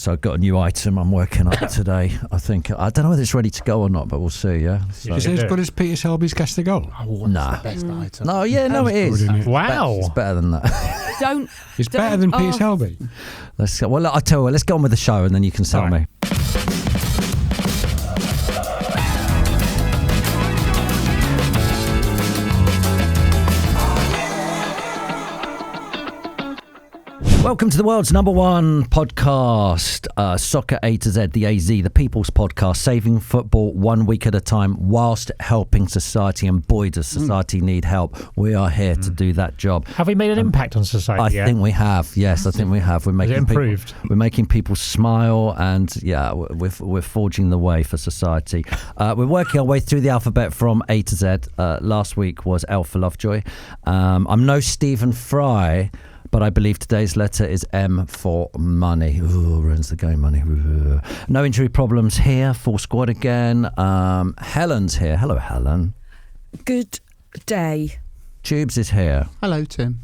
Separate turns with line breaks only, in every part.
So I've got a new item I'm working on today. I think I don't know whether it's ready to go or not, but we'll see. Yeah. So.
Is it as good as Peter Selby's Guess the Goal?
Oh,
nah.
the best item.
No, yeah, no, it is.
Good,
Wow.
It's better than that.
It's better than Peter Selby.
Let's go. Well, I tell you what, let's get on with the show, and then you can tell me. Welcome to the world's number one podcast, Soccer A to Z, the AZ, the People's Podcast, saving football 1 week at a time whilst helping society. And boy, does society need help. We are here to do that job.
Have we made an impact on society
I think we have. Yes, I think we have. We're making
improved.
We're making people smile, and yeah, we're forging the way for society. We're working our way through the alphabet from A to Z. Last week was L for Lovejoy. I'm no Stephen Fry, but I believe today's letter is M for money. Ooh, ruins the game, money. Ooh. No injury problems here. Full squad again. Helen's here. Hello, Helen.
Good day.
Tubes is here.
Hello, Tim.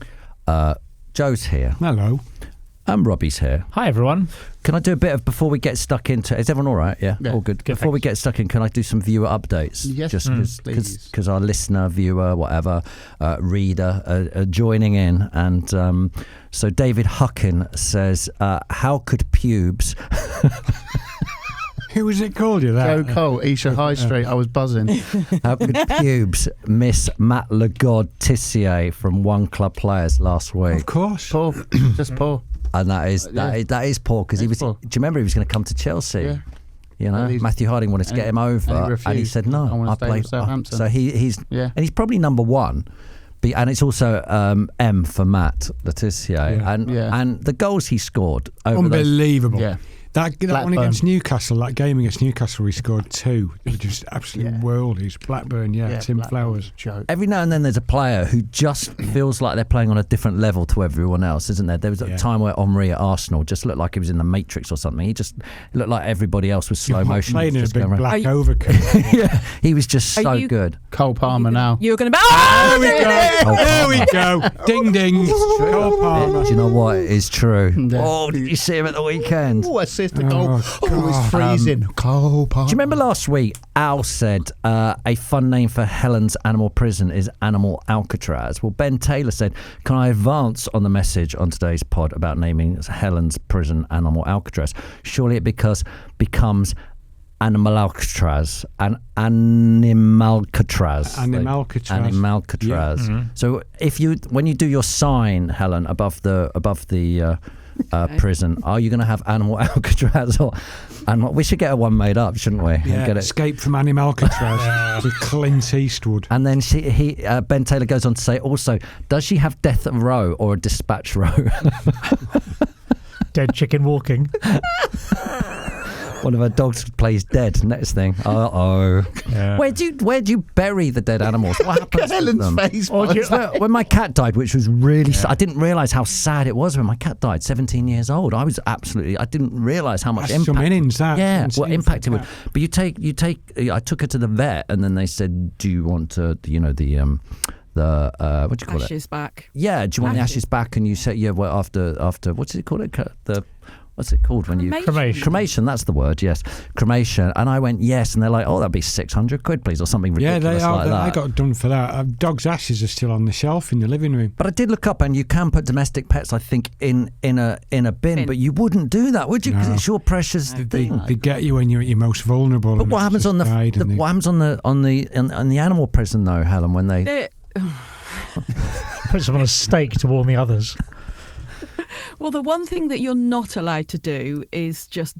Joe's here.
Hello.
And Robbie's here.
Hi, everyone.
Can I do a bit of, before we get stuck into, is everyone all right? Yeah, all good. Before we get stuck in, can I do some viewer updates?
Yes,
just
please.
Because our listener, viewer, whatever, reader are joining in. And so David Huckin says, how could pubes...
Who was it called you that?
Joe Cole, Isha High Street. I was buzzing.
How could pubes miss Matt Legod Tissier from One Club Players last week?
Of course.
Poor. Just poor.
And that is poor, because he was.
Poor.
Do you remember he was going to come to Chelsea?
Yeah.
You know, Matthew Harding wanted to get him over, and he said no.
I want to stay
played
with Southampton.
So he's and he's probably number one. And it's also M for Matt Letitia, and the goals he scored over
unbelievable.
Yeah.
That one against Newcastle, that game against Newcastle, we scored 2. They were just absolute worldies. Blackburn, Tim Flowers.
Joke.
Every now and then there's a player who just feels like they're playing on a different level to everyone else, isn't there? There was a time where Henry at Arsenal just looked like he was in the Matrix or something. He just looked like everybody else was slow motion.
Playing in a big black overcoat.
Yeah, he was just so good.
Cole Palmer now.
You're going to be...
Oh, there we go. Ding, ding. Cole Palmer.
Do you know what is true? Oh, did you see him at the weekend?
Oh, assist the goal. It's freezing. Cole Palmer.
Do you remember last week Al said a fun name for Helen's animal prison is Animal Alcatraz? Well, Ben Taylor said, can I advance on the message on today's pod about naming Helen's prison Animal Alcatraz? Surely it becomes Animal Alcatraz and Animalcatraz.
Animalcatraz.
Yeah. So when you do your sign, Helen, above the prison, are you going to have Animal Alcatraz and we should get one made up, shouldn't we?
Yeah,
get
Escape from Animalcatraz with Clint Eastwood.
And then Ben Taylor goes on to say, also, does she have death row or a dispatch row?
Dead chicken walking.
One of her dogs plays dead. Next thing, yeah. Where do you bury the dead animals? What happens to them?
Face
when my cat died, which was really sad, I didn't realise how sad it was when my cat died. 17 years old. I didn't realise how much impact.
Some innings, that.
Yeah, what impact it would. But you take. I took her to the vet, and then they said, "Do you want to? What do you call it?
Ashes back.
Yeah. Do you want the ashes back? And you said, yeah. Well, after what's it called? What's it called when
Cremation.
Cremation, that's the word, yes. Cremation. And I went, yes. And they're like, oh, that'd be 600 quid, please, or something ridiculous like that.
I got done for that. Dog's ashes are still on the shelf in the living room.
But I did look up, and you can put domestic pets, I think, in a bin. But you wouldn't do that, would you? Because it's your precious thing.
They get you when you're at your most vulnerable.
But what happens on the animal prison, though, Helen, when they...
Puts them on a stake to warn the others.
Well, the one thing that you're not allowed to do is just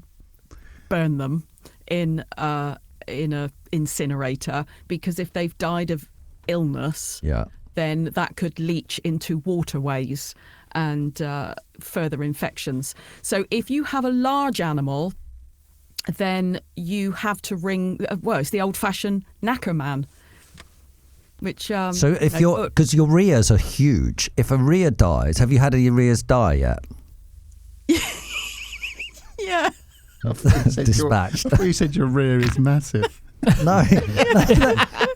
burn them in a incinerator, because if they've died of illness, then that could leach into waterways and further infections. So if you have a large animal, then you have to ring. It's the old-fashioned knacker man. Which
so if because your rheas are huge, if a rhea dies, have you had any rheas die yet?
Yeah.
Dispatched.
I thought you said your rear is massive.
No,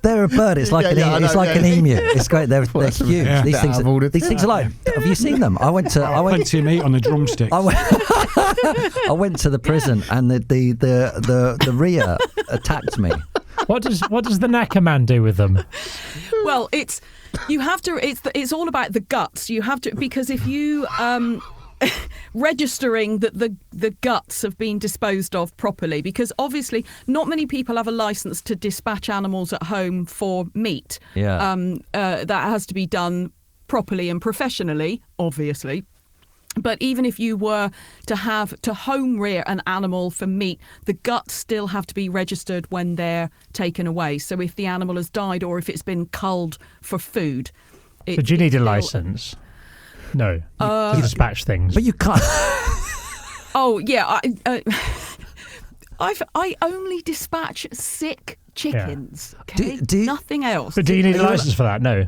they're a bird. It's like an emu. It's great. They're huge.
Yeah.
These things are like. Have you seen them? I went
Plenty of meat on the drumsticks.
I went to the prison and the RIA attacked me.
What does the knacker man do with them?
Well, it's all about the guts. You have to, because if you registering that the guts have been disposed of properly, because obviously not many people have a license to dispatch animals at home for meat.
Yeah.
That has to be done properly and professionally, obviously. But even if you were to home rear an animal for meat, the guts still have to be registered when they're taken away. So if the animal has died or if it's been culled for food.
So do you need a license? No. You dispatch things.
But you can't.
Oh, yeah. I only dispatch sick chickens. Okay? Nothing else.
But do you need a license for that? No.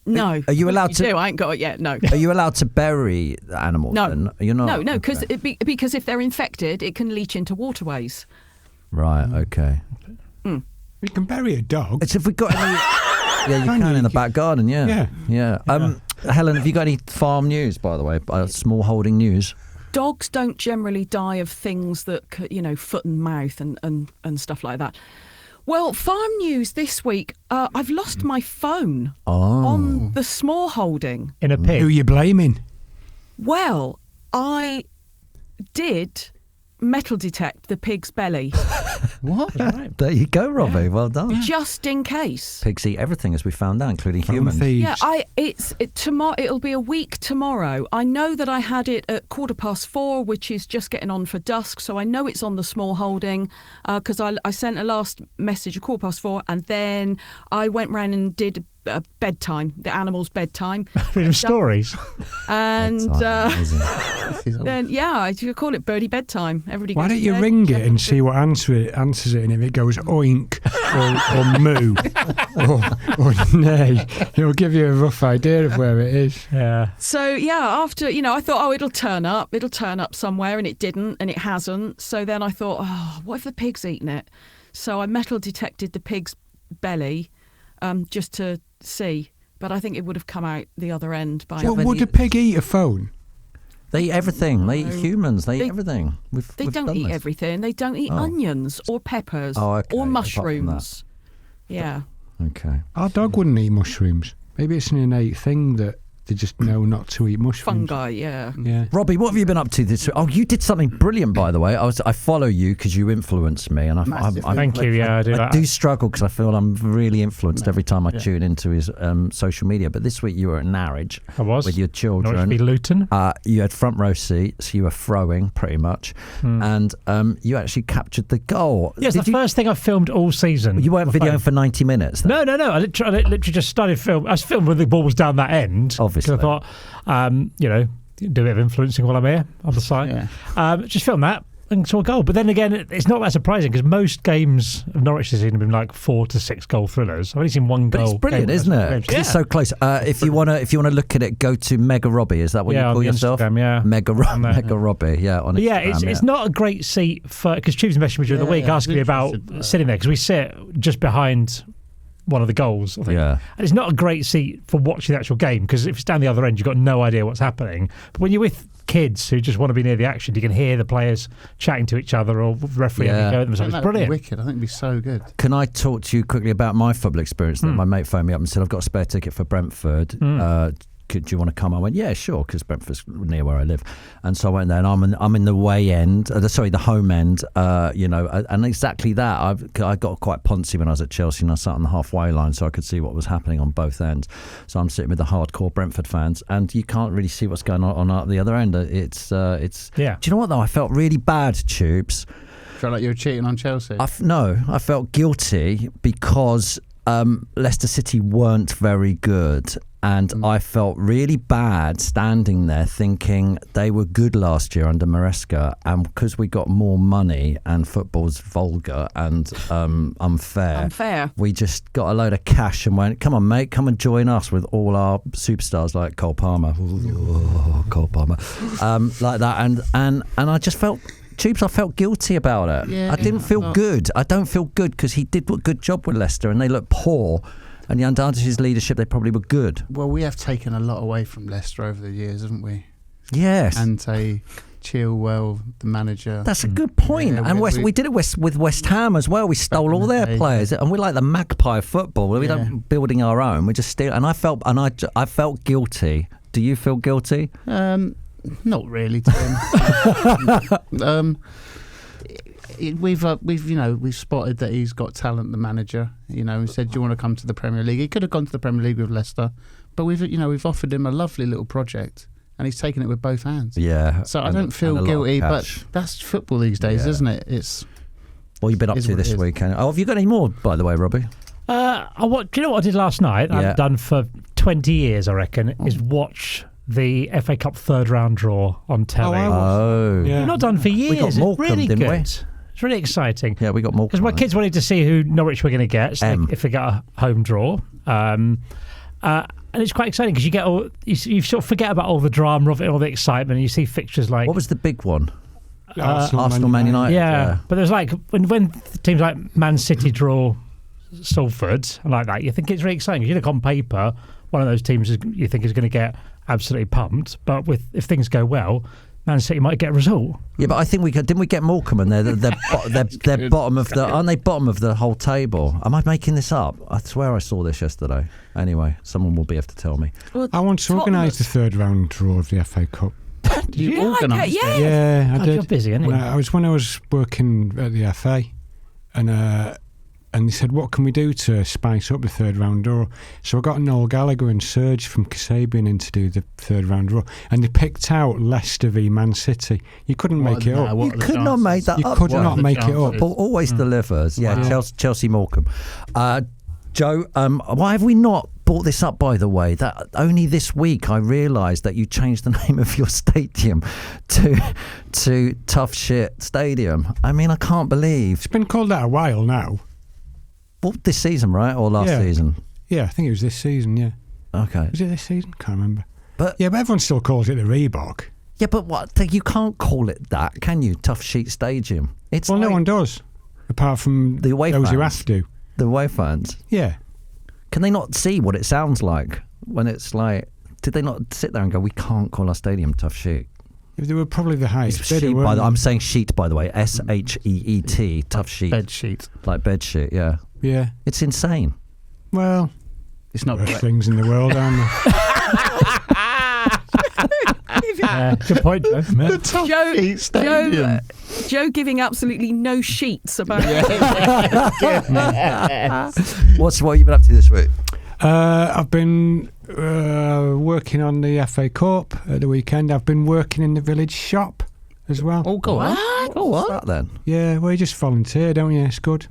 No.
Are you allowed to?
I ain't got it yet. No.
Are you allowed to bury the animals?
No.
Then? You're not.
No, because if they're infected, it can leach into waterways.
Right. Okay.
You can bury a dog.
It's if we got any. Yeah, you can in the back garden. Yeah. Helen, have you got any farm news, by the way? Small holding news.
Dogs don't generally die of things that, foot and mouth and stuff like that. Well, farm news this week. I've lost my phone on the small holding.
In a pig?
Who are you blaming?
Well, I did metal detect the pig's belly.
What? Right. There you go, Robbie. Yeah. Well done.
Just in case.
Pigs eat everything, as we found out, including humans.
Thieves.
Yeah, tomorrow. It'll be a week tomorrow. I know that I had it at 4:15, which is just getting on for dusk. So I know it's on the small holding because I sent a last message at 4:15, and then I went round and did bedtime, the animal's bedtime.
Reading stories.
And then, you call it birdie bedtime. Everybody.
Why don't you ring it and see what answers it, and if it goes oink or moo or nay, it'll give you a rough idea of where it is.
Yeah.
So after I thought, it'll turn up somewhere, and it didn't, and it hasn't. So then I thought, what if the pig's eaten it? So I metal detected the pig's belly. Just to see, but I think it would have come out the other end by.
Well, would a pig eat a phone?
They eat everything. They eat humans. They eat everything.
They don't eat everything. They don't eat onions or peppers or mushrooms. Yeah.
Okay.
Our dog wouldn't eat mushrooms. Maybe it's an innate thing that they just know not to eat mushrooms.
Fungi, yeah.
Robbie, what have you been up to this week? Oh, you did something brilliant, by the way. I follow you because you influenced me, and
thank you. Yeah, I
do struggle because I feel I'm really influenced every time I tune into his social media. But this week you were at Norwich.
I was
with your children.
Norwich v Luton.
You had front row seats. You were throwing pretty much, and you actually captured the goal.
Yes, the first thing I filmed all season.
You weren't videoing for 90 minutes. Then?
No. I literally just started filming. I was filming when the ball was down that end.
Obviously.
Because I thought, do a bit of influencing while I'm here on the site. Yeah. Just film that and saw a goal. But then again, it's not that surprising because most games of Norwich this season have been like 4 to 6 goal thrillers. I've only seen one goal.
But it's brilliant, isn't it? It's so close. If you want to look at it, go to Mega Robbie. Is that what you call yourself?
Instagram,
Mega Robbie. Yeah, on Instagram.
It's not a great seat for because Tube's messaged me during the week asking me about sitting there because we sit just behind one of the goals, I think. Yeah. And it's not a great seat for watching the actual game because if it's down the other end, you've got no idea what's happening. But when you're with kids who just want to be near the action, you can hear the players chatting to each other or refereeing and go at themselves. It's brilliant.
Wicked. I think it'd be so good.
Can I talk to you quickly about my football experience? That my mate phoned me up and said, I've got a spare ticket for Brentford. Do you want to come? I went, yeah, sure, because Brentford's near where I live. And so I went there, and I'm in the way end, the home end, and exactly that. I got quite poncy when I was at Chelsea, and I sat on the halfway line so I could see what was happening on both ends. So I'm sitting with the hardcore Brentford fans, and you can't really see what's going on at the other end. It's. Do you know what though? I felt really bad, Tubes.
Felt like you were cheating on Chelsea?
I felt guilty because Leicester City weren't very good. And I felt really bad standing there thinking they were good last year under Maresca, and because we got more money and football's vulgar and unfair, we just got a load of cash and went, come on, mate, come and join us with all our superstars like Cole Palmer, Cole Palmer, like that. And I just felt Tubes, I felt guilty about it.
Yeah,
I didn't feel good. I don't feel good because he did a good job with Leicester and they look poor. And under his leadership, they probably were good.
Well, we have taken a lot away from Leicester over the years, haven't we?
Yes.
Ante, Chilwell, the manager.
That's a good point.
Yeah,
and we did it with West Ham as well. We stole all their players, and we're like the magpie of football. We don't building our own. We just steal. And I felt guilty. Do you feel guilty?
Not really, Tim. We've spotted that he's got talent. The manager, he said, "Do you want to come to the Premier League?" He could have gone to the Premier League with Leicester, but we've offered him a lovely little project, and he's taken it with both hands.
Yeah.
So I don't feel guilty, but that's football these days, isn't it? It's.
What you've been up to this weekend? Oh, have you got any more, by the way, Robbie?
Do you know what I did last night?
Yeah.
I've done for 20 years, I reckon, is watch the FA Cup third round draw on telly.
Yeah.
We've not done for years.
We got Morecambe,
it's really
didn't
good.
we?
It's really exciting.
Yeah, we got more.
Because my kids wanted to see who Norwich were going to get if they got a home draw. And it's quite exciting because you get you sort of forget about all the drama of it, all the excitement, and you see fixtures like...
What was the big one?
Arsenal,
Man United.
Yeah, but there's like when teams like Man City draw Salford and like that, you think it's really exciting. You look on paper, one of those teams you think is going to get absolutely pumped, but if things go well, Man City might get a result.
Yeah, but I think didn't we get Morecambe and they're bottom of aren't they bottom of the whole table? Am I making this up? I swear I saw this yesterday. Anyway, someone will be able to tell me.
Well,
I want to organise the third round draw of the FA Cup.
You organised it?
Yeah, I did.
You're busy, aren't you?
When I was working at the FA, and they said, what can we do to spice up the third round draw? So I got Noel Gallagher and Serge from Kasabian in to do the third round draw. And they picked out Leicester v Man City. You couldn't make it up.
You could not make that up.
You could not make it up.
Paul always delivers. Yeah, Chelsea Morecambe. Joe, why have we not brought this up, by the way? That only this week I realised that you changed the name of your stadium to Tough Shit Stadium. I mean, I can't believe.
It's been called that a while now.
Well, this season, right? Or last season?
Yeah, I think it was this season, yeah.
Okay.
Was it this season? Can't remember.
But
everyone still calls it the Reebok.
Yeah, but what? You can't call it that, can you? Tough Sheet Stadium.
No one does, apart from
the away
those
fans.
who have to.
The away fans?
Yeah.
Can they not see what it sounds like when it's like... Did they not sit there and go, we can't call our stadium Tough Sheet?
They were probably the highest bidder,
sheet, I'm saying sheet, by the way. SHEET. Tough Sheet.
Bed sheet.
Like bed sheet, yeah.
Yeah.
It's insane.
Well,
it's not
worst things in the world, aren't there?
Good point, Joe.
The Tough Sheet Stadium.
Joe giving absolutely no sheets about
What have you been up to this week?
I've been working on the FA Cup at the weekend. I've been working in the village shop as well.
Oh, go on.
Oh, what's that then?
Yeah, well, you just volunteer, don't you? It's good.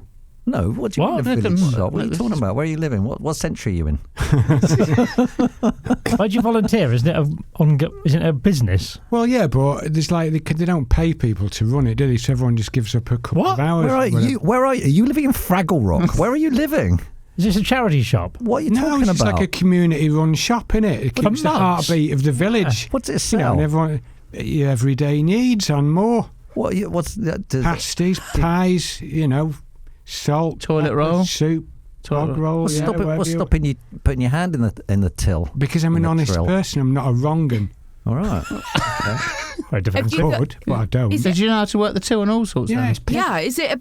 No, what do you mean a village shop? What are you talking about? Where are you living? What century are you in?
Why'd you volunteer? Isn't it a business?
Well, yeah, but there's they don't pay people to run it, do they? So everyone just gives up a couple of hours.
Where are you? Are you living in Fraggle Rock? Where are you living?
Is this a charity shop?
What are you talking
it's
about?
like a community-run shop, innit? It keeps the heartbeat of the village.
What's it sell?
And everyone, your everyday needs and more.
What's that?
Pasties, pies, salt,
toilet roll,
soup, hog roll.
What's stopping you putting your hand in the till?
Because I'm an honest person. I'm not a wrong un.
All right.
I could, but I don't.
Did you know how to work the till and all sorts?
Yeah,
is it a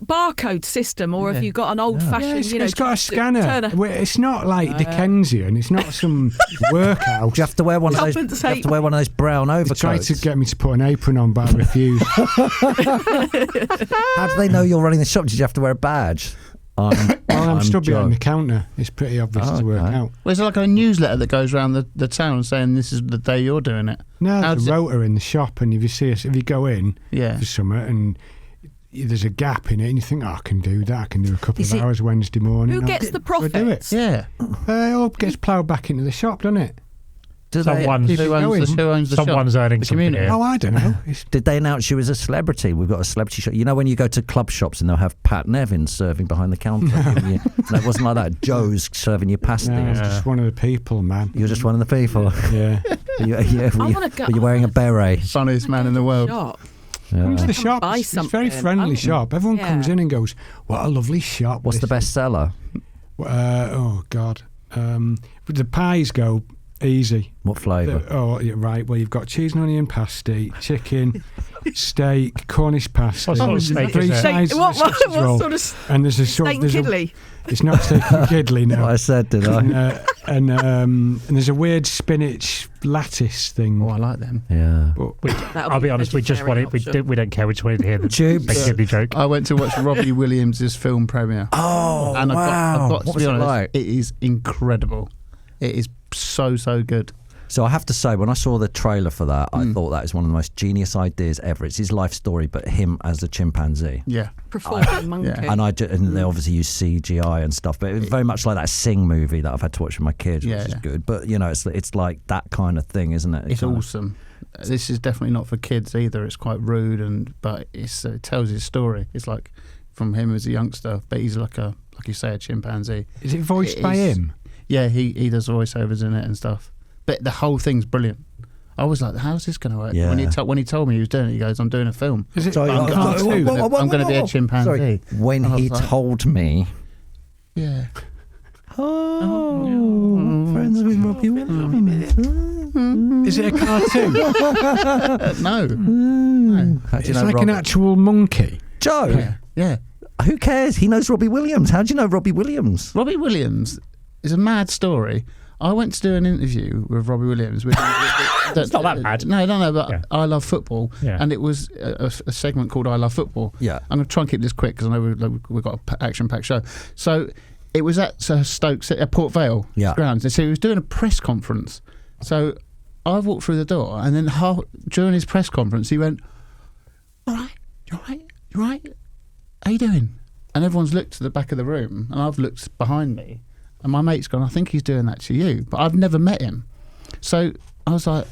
barcode system or have you got an old-fashioned?
It's got a scanner. It's not like Dickensian. It's not some workout.
Do you have to wear one of those? You have to wear one of those brown overcoats.
They tried to get me to put an apron on, but I refused.
How do they know you're running the shop? Did you have to wear a badge?
I'm still behind the counter. It's pretty obvious to work out.
Well, is there like a newsletter that goes around the town saying this is the day you're doing it?
No, there's a rota in the shop, and if you go in for summer and there's a gap in it, and you think, I can do that. I can do a couple of hours Wednesday morning.
Who gets the profits?
Do it.
Yeah,
it all gets ploughed back into the shop, doesn't it?
Who owns the
someone's
shop?
earning
the community.
Oh, I don't know.
Did they announce you as a celebrity? We've got a celebrity shop. You know when you go to club shops and they'll have Pat Nevin serving behind the counter? No, it wasn't like that. Joe's serving you pasties.
No, I was just one of the people, man.
You're just one of the people.
Yeah.
Were you wearing a beret?
Funniest man in the world.
Shop.
Come to the shop.
buy
It's a very
something.
friendly shop. Everyone comes in and goes, "What a lovely shop."
What's the best seller?
Oh God, the pies go easy.
What flavour?
Right. Well, you've got cheese and onion pasty, chicken, steak, Cornish pasty.
What sort of steak
three
is it?
sides of the sausage roll.
What sort of
And there's a sort
steak
of
kiddly?
It's not steak and kiddly, no.
What I said, did I?
And there's a weird spinach lattice thing.
Oh, I like them.
Yeah.
I'll be honest, we just want it. We don't care. We just wanted to hear the
Tubes.
kiddly joke.
I went to watch Robbie Williams' film premiere.
Oh,
And
wow.
I've got to
What
be
was it
honest,
like?
it is incredible. It is so good.
So I have to say, when I saw the trailer for that, I thought that is one of the most genius ideas ever. It's his life story, but him as a chimpanzee.
Yeah.
Performing monkey.
Yeah.
And they obviously use CGI and stuff, but it's very much like that Sing movie that I've had to watch with my kids, which is good. But it's like that kind of thing, isn't it?
It's awesome. This is definitely not for kids either. It's quite rude, but it tells his story. It's like from him as a youngster, but he's like you say, a chimpanzee.
Is it voiced by him?
Yeah, he does voiceovers in it and stuff. But the whole thing's brilliant. I was like, how's this going to work?
Yeah.
When he told me he was doing it, he goes, I'm doing a film.
Is it?
I'm going to be a chimpanzee.
Sorry. When
And I
he
was like,
told me,
yeah.
friends with Robbie Williams.
Is it a cartoon?
No.
How do you
It's
know
like
Rob-
an actual monkey.
Joe?
Yeah.
Who cares? He knows Robbie Williams. How do you know Robbie Williams?
Robbie Williams is a mad story. I went to do an interview with Robbie Williams.
It's not that bad.
No, but
Yeah.
I Love Football.
Yeah.
And it was a segment called I Love Football.
Yeah.
I'm going to try and keep this quick because I know we've got an action-packed show. So it was at Stokes, at Port Vale grounds. And so he was doing a press conference. So I walked through the door and then during his press conference he went, all right, you're right. How you doing? And everyone's looked to the back of the room and I've looked behind me. And my mate's gone, I think he's doing that to you. But I've never met him. So I was like,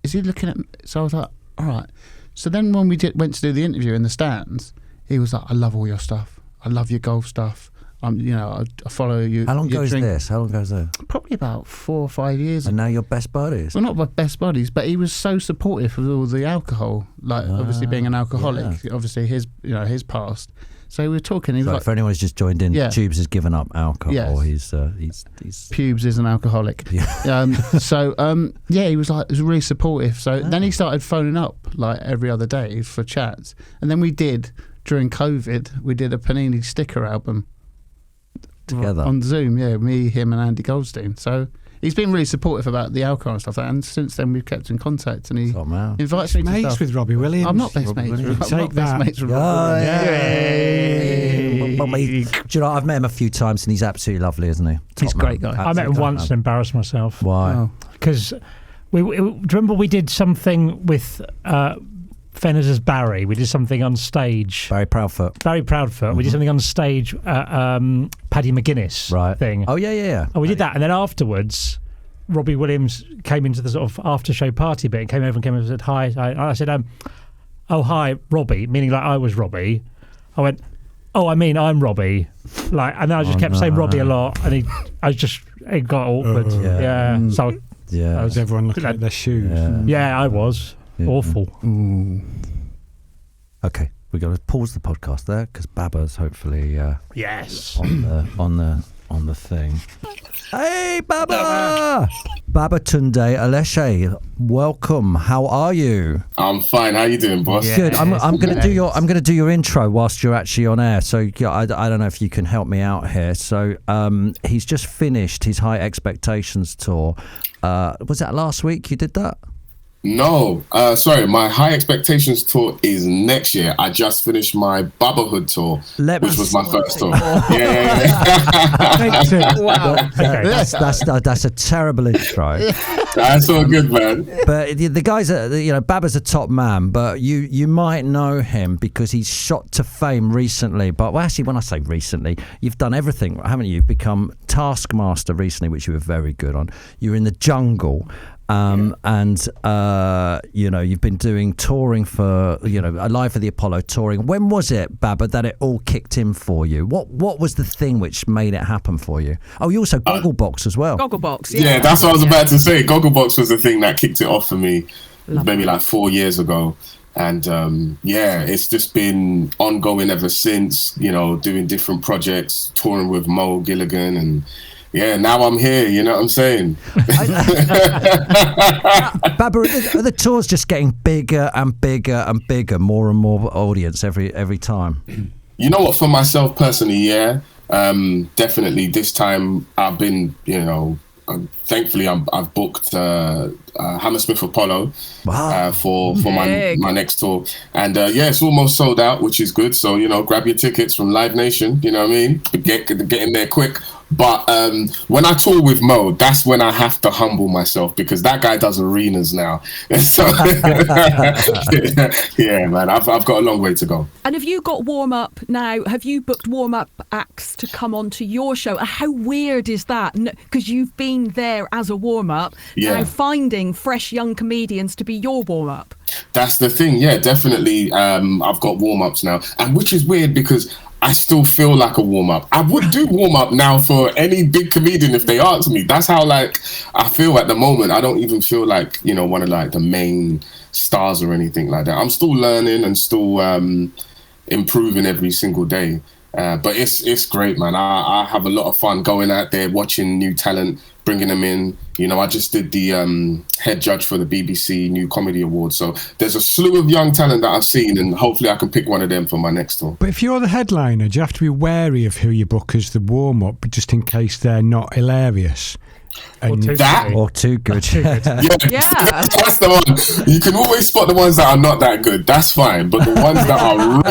is he looking at me? So I was like, all right. So then when we went to do the interview in the stands, he was like, I love all your stuff. I love your golf stuff. I follow you.
How long
your
goes
drink."
this? How long goes there?
Probably about 4 or 5 years.
And now you're best buddies.
Well, not my best buddies, but he was so supportive of all the alcohol. Like, obviously being an alcoholic, obviously his past. So we were talking. He was like,
for anyone who's just joined in, Tubes has given up alcohol.
Yes.
He's
Pubes is an alcoholic.
Yeah.
He was really supportive. So then he started phoning up like every other day for chats, and then we did during COVID. We did a Panini sticker album
together
on Zoom. Yeah, me, him, and Andy Goldstein. So he's been really supportive about the alcohol and stuff. And since then, we've kept in contact, and he invites me to
mates
stuff.
with Robbie Williams.
I'm not best mates.
Take that.
Mates with Robbie Williams.
Do you know, I've met him a few times and he's absolutely lovely, isn't he?
He's a great guy.
I met him once and embarrassed myself.
Why?
Because do you remember we did something with Fenners as Barry? We did something on stage.
Barry Proudfoot.
Mm-hmm. We did something on stage Paddy McGuinness thing.
Oh, yeah.
And we did that. And then afterwards, Robbie Williams came into the sort of after-show party bit and came over and said, hi. I said, oh, hi, Robbie, meaning like I was Robbie. I went, oh, I mean, I'm Robbie. Like, and then I just kept saying Robbie a lot. And it got awkward. So
was everyone looking at their shoes?
Yeah, I was. Yeah. Awful.
Okay, we're going to pause the podcast there because Baba's hopefully
yes
on the thing. Hey, Baba! Babatunde Aleshe, welcome. How are you?
I'm fine. How you doing, boss?
Yeah. Good. I'm going to do your intro whilst you're actually on air. So I don't know if you can help me out here. So he's just finished his High Expectations tour. Was that last week you did that?
No, sorry. My High Expectations tour is next year. I just finished my Babahood tour, which was my first tour.
Wow, that's a terrible intro.
That's all good, man.
But the guys, Baba's a top man, but you might know him because he's shot to fame recently. But actually, when I say recently, you've done everything, haven't you? You've become Taskmaster recently, which you were very good on. You were in the Jungle. And you've been doing touring for Live for the Apollo touring. When was it, Baba, that it all kicked in for you? What was the thing which made it happen for you? Oh, you also Gogglebox as well.
Gogglebox,
yeah, that's what I was about to say. Gogglebox was the thing that kicked it off for me, maybe like 4 years ago. And it's just been ongoing ever since, doing different projects, touring with Mo Gilligan, and now I'm here, you know what I'm saying?
Baba, are the tours just getting bigger and bigger and bigger, more and more audience every time?
You know what, for myself personally, definitely this time I've been, thankfully I've booked Hammersmith Apollo for my next tour, and it's almost sold out, which is good. So grab your tickets from Live Nation, you know what I mean, get in there quick. But when I tour with Mo, that's when I have to humble myself, because that guy does arenas now. And so, man, I've got a long way to go.
And have you got warm-up now? Have you booked warm-up acts to come onto your show? How weird is that? Because you've been there as a warm-up, now finding fresh young comedians to be your warm-up.
That's the thing, definitely. I've got warm-ups now, and which is weird because I still feel like a warm-up. I would do warm-up now for any big comedian if they asked me. That's how I feel at the moment. I don't even feel like, one of the main stars or anything like that. I'm still learning and still improving every single day. But it's great, man. I have a lot of fun going out there, watching new talent, bringing them in. I just did the head judge for the BBC New Comedy Awards. So there's a slew of young talent that I've seen, and hopefully I can pick one of them for my next tour.
But if you're the headliner, do you have to be wary of who you book as the warm-up, just in case they're not hilarious?
Or too good.
That's the one. You can always spot the ones that are not that good. That's fine. But the ones that are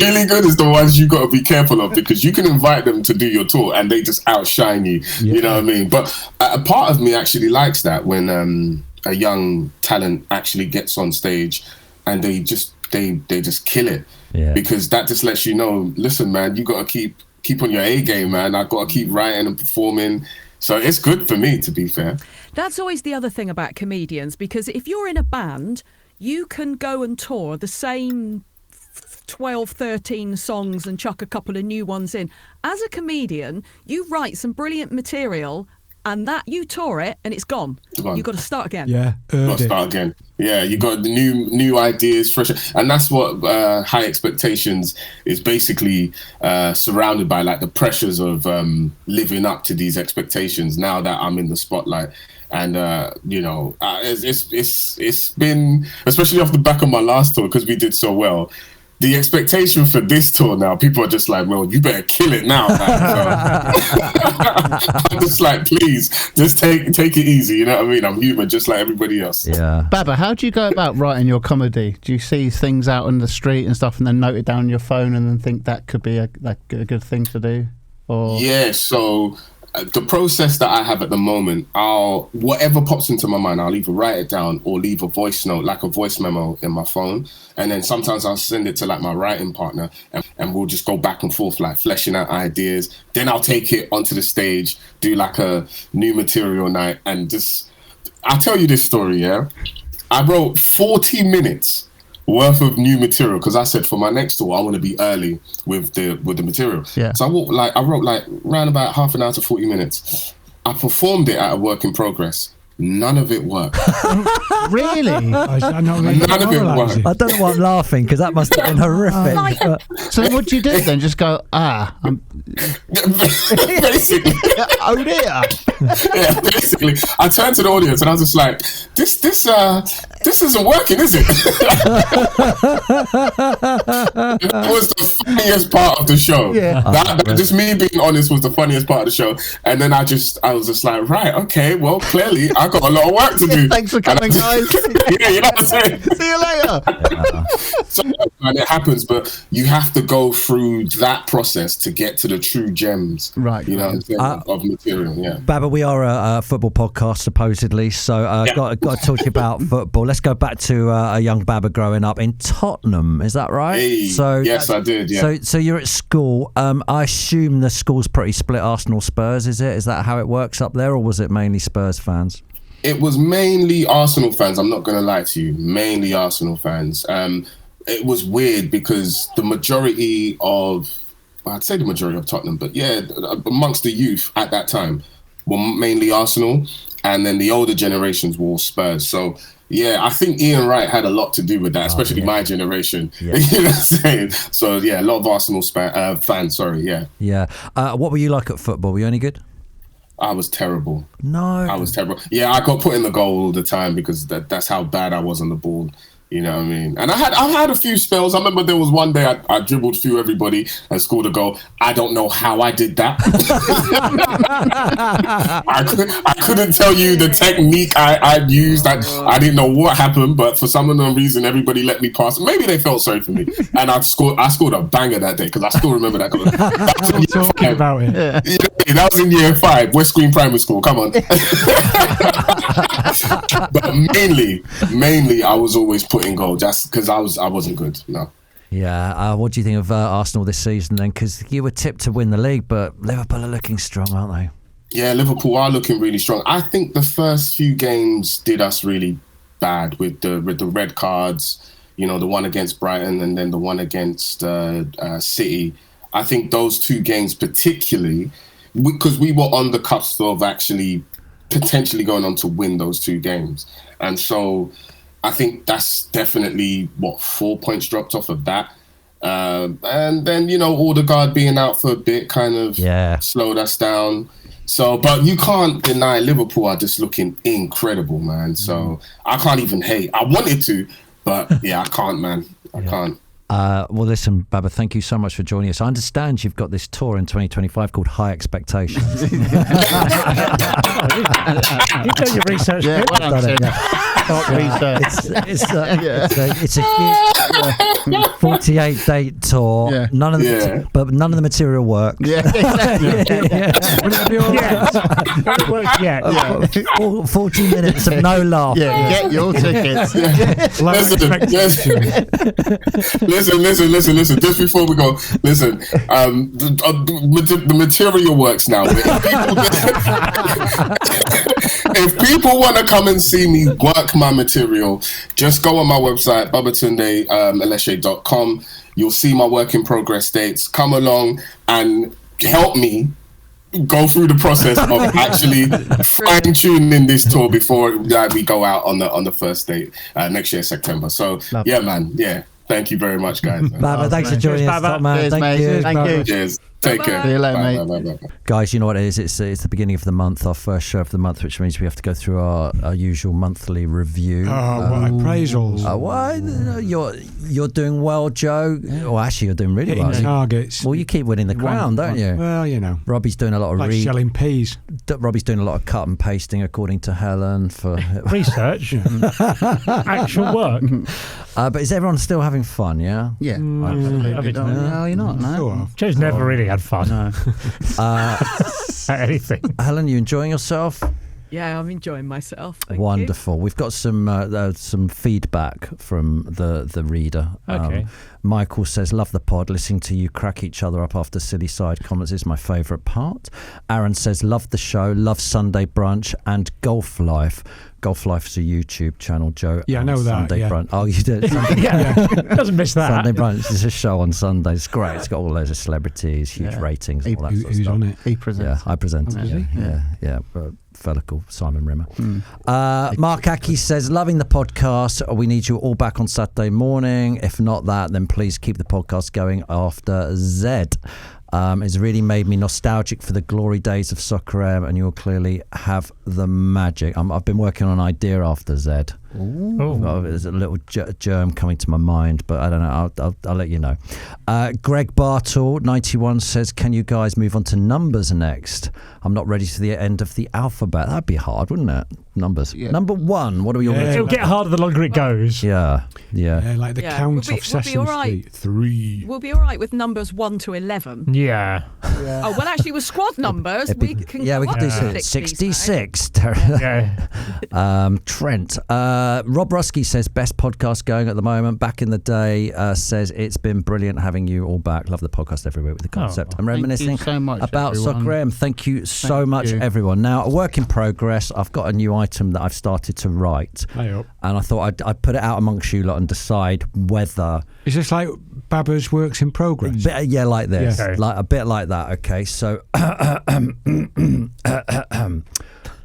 really good is the ones you got to be careful of, because you can invite them to do your tour and they just outshine you. You know what I mean? But a part of me actually likes that, when a young talent actually gets on stage and they just kill it. Because that just lets you know, listen, man, you got to keep on your A game, man. I've got to keep writing and performing. So it's good for me, to be fair.
That's always the other thing about comedians, because if you're in a band, you can go and tour the same 12, 13 songs and chuck a couple of new ones in. As a comedian, you write some brilliant material and that you tour it and it's gone. You've got to start again.
Yeah,
start again. Yeah, you got the new ideas, fresh, and that's what High Expectations is basically surrounded by, the pressures of living up to these expectations. Now that I'm in the spotlight, and it's been, especially off the back of my last tour, because we did so well. The expectation for this tour now, people are just like, well, you better kill it now, man. So, I'm just like, please, just take it easy. You know what I mean? I'm human, just like everybody else.
Yeah.
Baba, how do you go about writing your comedy? Do you see things out on the street and stuff, and then note it down on your phone, and then think that could be a good thing to do? Or
So the process that I have at the moment, whatever pops into my mind, I'll either write it down or leave a voice note, like a voice memo in my phone. And then sometimes I'll send it to my writing partner, and we'll just go back and forth, fleshing out ideas. Then I'll take it onto the stage, do a new material night, and I'll tell you this story, I wrote 40 minutes worth of new material, because I said for my next tour I want to be early with the material. So I wrote around about half an hour to 40 minutes. I performed it at a work in progress. None of it worked.
Really?
None of it worked.
I don't know why I'm laughing, because that must have been horrific.
So what do you do then? Just go,
basically.
Oh dear.
Yeah, basically. I turned to the audience and I was just like, this isn't working, is it? That was the funniest part of the show.
Yeah.
That just me being honest was the funniest part of the show. And then I was just like, right, okay, well, clearly I got a lot of work to do.
Thanks for coming, guys.
Yeah, you know what I'm saying?
See you later.
So, man, it happens, but you have to go through that process to get to the true gems,
right?
You know what I'm saying, of material. Yeah,
Baba, we are a football podcast supposedly, so got to talk about football. Let's go back to a young Baba growing up in Tottenham. Is that right?
Hey, yes, I did. Yeah.
So you're at school. I assume the school's pretty split. Arsenal, Spurs. Is it? Is that how it works up there, or was it mainly Spurs fans?
It was mainly Arsenal fans. I'm not going to lie to you. Mainly Arsenal fans. It was weird because I'd say the majority of Tottenham, but yeah, amongst the youth at that time were mainly Arsenal. and then the older generations were all Spurs. So yeah, I think Ian Wright had a lot to do with that, especially my generation. Yeah. You know what I'm saying? So yeah, a lot of Arsenal fans. Sorry, yeah.
Yeah. What were you like at football? Were you any good?
I was terrible.
No.
I was terrible. Yeah, I got put in the goal all the time because that's how bad I was on the ball. You know what I mean? And I've had a few spells. I remember there was one day I dribbled through everybody and scored a goal. I don't know how I did that. I couldn't tell you the technique I used. I didn't know what happened, but for some unknown reason, everybody let me pass. Maybe they felt sorry for me. And I scored a banger that day because I still remember that goal.
Talking about it.
Yeah, that was in year 5, West Green Primary School. Come on. But mainly, I was always put in goal just because I wasn't good. No.
Yeah. What do you think of Arsenal this season then? Because you were tipped to win the league, but Liverpool are looking strong, aren't they?
Yeah, Liverpool are looking really strong. I think the first few games did us really bad with the red cards. You know, the one against Brighton and then the one against City. I think those 2 games particularly, because we were on the cusp of actually potentially going on to win those 2 games. And so I think that's definitely 4 points dropped off of that. And then, you know, Odegaard being out for a bit kind of slowed us down. So, but you can't deny Liverpool are just looking incredible, man. So I can't even hate. I wanted to, but yeah, I can't, man. I can't.
Well, listen, Baba, thank you so much for joining us. I understand you've got this tour in 2025 called High Expectations.
You've done your research.
Yeah,
it's a huge 48-date tour. Yeah. None of the material works.
Yeah, exactly.
40 minutes of no laugh.
Yeah, get your tickets.
Listen. Just before we go, listen. The material works now. If people want to come and see me work my material, just go on my website, Babatunde Aleshe.com. You'll see my work in progress dates. Come along and help me go through the process of actually fine-tuning this tour before we go out on the first date next year, September. So, yeah, man. Yeah. Thank you very much, guys.
Baba, thanks for joining us, top man.
Cheers,
Thank
mate.
you.
Thank you.
Cheers. Take care.
See you later, mate.
Bye.
Guys, you know what it is? It's the beginning of the month, our first show of the month, which means we have to go through our usual monthly review.
What appraisals.
Why? You're doing well, Joe. Well, actually, you're doing really well.
Targets.
Well, you keep winning the crown, don't you?
Well, you know.
Robbie's doing a lot of
shelling peas.
Robbie's doing a lot of cut and pasting, according to Helen, for
research, actual work.
But is everyone still having fun? Yeah.
Yeah. No, you're not. No.
Joe's never really had fun.
No.
At anything.
Helen, you enjoying yourself?
Yeah, I'm enjoying myself. Thank
Wonderful.
you.
We've got some feedback from the reader.
Okay.
Michael says, love the pod. Listening to you crack each other up after silly side comments is my favourite part. Aaron says, love the show, love Sunday Brunch and Golf Life. Golf Life is a YouTube channel, Joe.
Yeah, I know that.
Sunday Brunch. Oh, you did?
Doesn't miss that.
Sunday Brunch is a show on Sundays. It's great. It's got all those celebrities, huge ratings, all that sort of
who's
stuff.
on it?
He presents.
Yeah, I present it. Yeah. Fella called Simon Rimmer. Mark Aki says, loving the podcast. We need you all back on Saturday morning. If not that, then please keep the podcast going after Zed. It's really made me nostalgic for the glory days of Soccer AM, and you'll clearly have the magic. I've been working on an idea after Zed. There's a little germ coming to my mind, but I don't know. I'll let you know. Greg Bartle 91 says, can you guys move on to numbers next? I'm not ready to the end of the alphabet. That'd be hard, wouldn't it? Numbers. Yeah. Number 1. What are we all?
It'll get harder the longer it goes.
Yeah.
Like the count of Sesame Street. 3.
We'll be all right with numbers 1 to 11.
Yeah.
Oh well, actually, with squad numbers, we can.
Yeah, we can do 66. Trent. Rob Rusky says, best podcast going at the moment. Back in the day, says it's been brilliant having you all back. Love the podcast every week with the concept. I'm reminiscing
so much,
about
everyone.
Soccer AM. Thank you so much, everyone. Now, a work in progress. I've got a new item that I've started to write. And I thought I'd put it out amongst you lot and decide whether...
Is this like Baba's works in progress?
Yeah, like this.
Yeah.
Like a bit like that. Okay, so...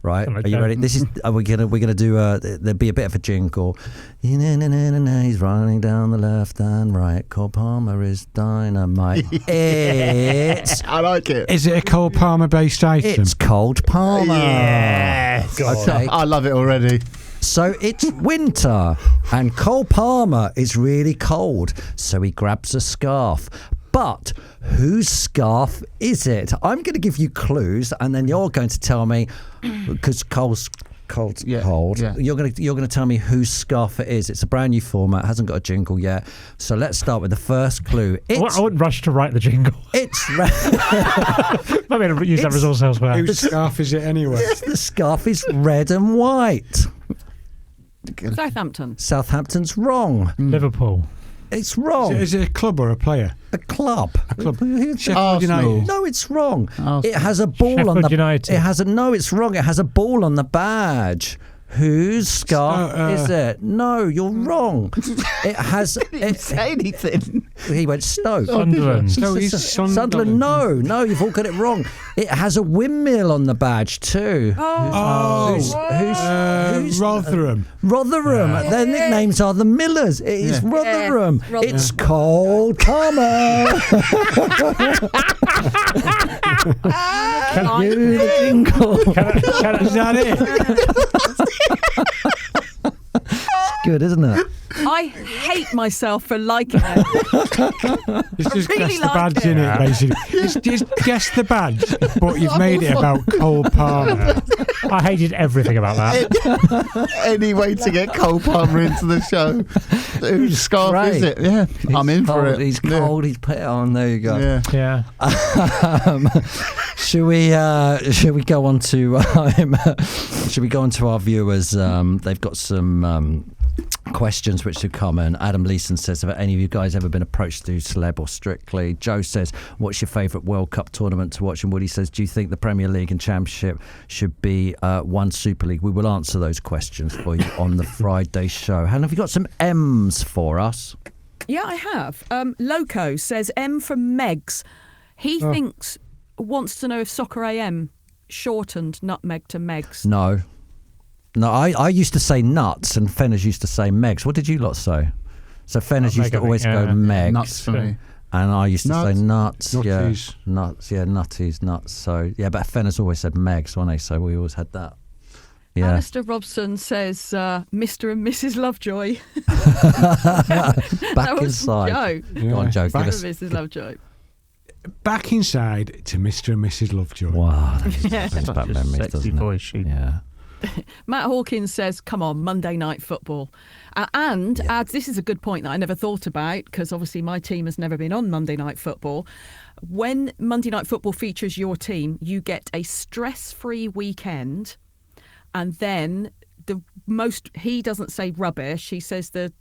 Right? Are you ready? This is. We're gonna do. There'll be a bit of a jingle. He's running down the left and right. Cole Palmer is dynamite. It's.
I like it.
Is it a Cole Palmer based item?
It's Cold Palmer.
Yeah.
Okay.
I love it already.
So it's winter and Cole Palmer is really cold. So he grabs a scarf. But whose scarf is it? I'm going to give you clues, and then you're going to tell me, because Cole's cold. Yeah. You're going to tell me whose scarf it is. It's a brand new format, hasn't got a jingle yet. So let's start with the first clue. I
wouldn't rush to write the jingle.
It's
I'm going to use that resource elsewhere.
Whose scarf is it anyway?
The scarf is red and white.
Southampton.
Southampton's wrong.
Liverpool.
It's wrong.
Is it a club or a player?
A club.
Sheffield United.
No, it's wrong.
Arsenal.
It has a ball
Sheffield
on the.
United.
It has a no. It's wrong. It has a ball on the badge. Whose scarf is it? No, you're wrong. It has.
He didn't say anything.
He went Stoke.
Sunderland.
Sunderland. No, you've all got it wrong. It has a windmill on the badge too. Who's
Rotherham.
Rotherham. Their nicknames are the Millers. It is Rotherham. It's Cole Palmer.
Can
you the jingle?
Is that it?
It's good, isn't it?
I hate myself for liking it.
It's just
really
guess the
like
badge in it, basically. It's just guess the badge, but you've made it about Cole Palmer.
I hated everything about that.
Any way to get Cole Palmer into the show? Whose scarf is it? Yeah, I'm in for it.
He's cold. He's put it on. There you go.
Yeah.
Should we go on to our viewers? They've got some questions which have come in. Adam Leeson says, have any of you guys ever been approached to do celeb or Strictly? Joe says, what's your favourite World Cup tournament to watch? And Woody says, do you think the Premier League and Championship should be one Super League? We will answer those questions for you on the Friday show. Helen, have you got some M's for us?
Yeah, I have. Loco says M from Megs. He wants to know if Soccer AM shortened nutmeg to Megs.
No, I used to say nuts and Fenners used to say Megs. What did you lot say? So Fenners used to always go Megs.
Nuts for me.
And I used to say nuts.
Nutties.
Yeah, nuts. Yeah, nutties, nuts. So, yeah, but Fenners always said Megs, wasn't he? So we always had that. Yeah.
Alistair Robson says Mr. and Mrs. Lovejoy.
Back inside.
Joe.
Yeah. Go on, Joe.
Mr. and Mrs. Lovejoy.
Back inside to Mr. and Mrs. Lovejoy.
Wow. That's bad memories,
Sexy
doesn't
voice.
it? Yeah.
Matt Hawkins says, come on, Monday Night Football. And adds, this is a good point that I never thought about, because obviously my team has never been on Monday Night Football. When Monday Night Football features your team, you get a stress-free weekend. And then he doesn't say rubbish, he says the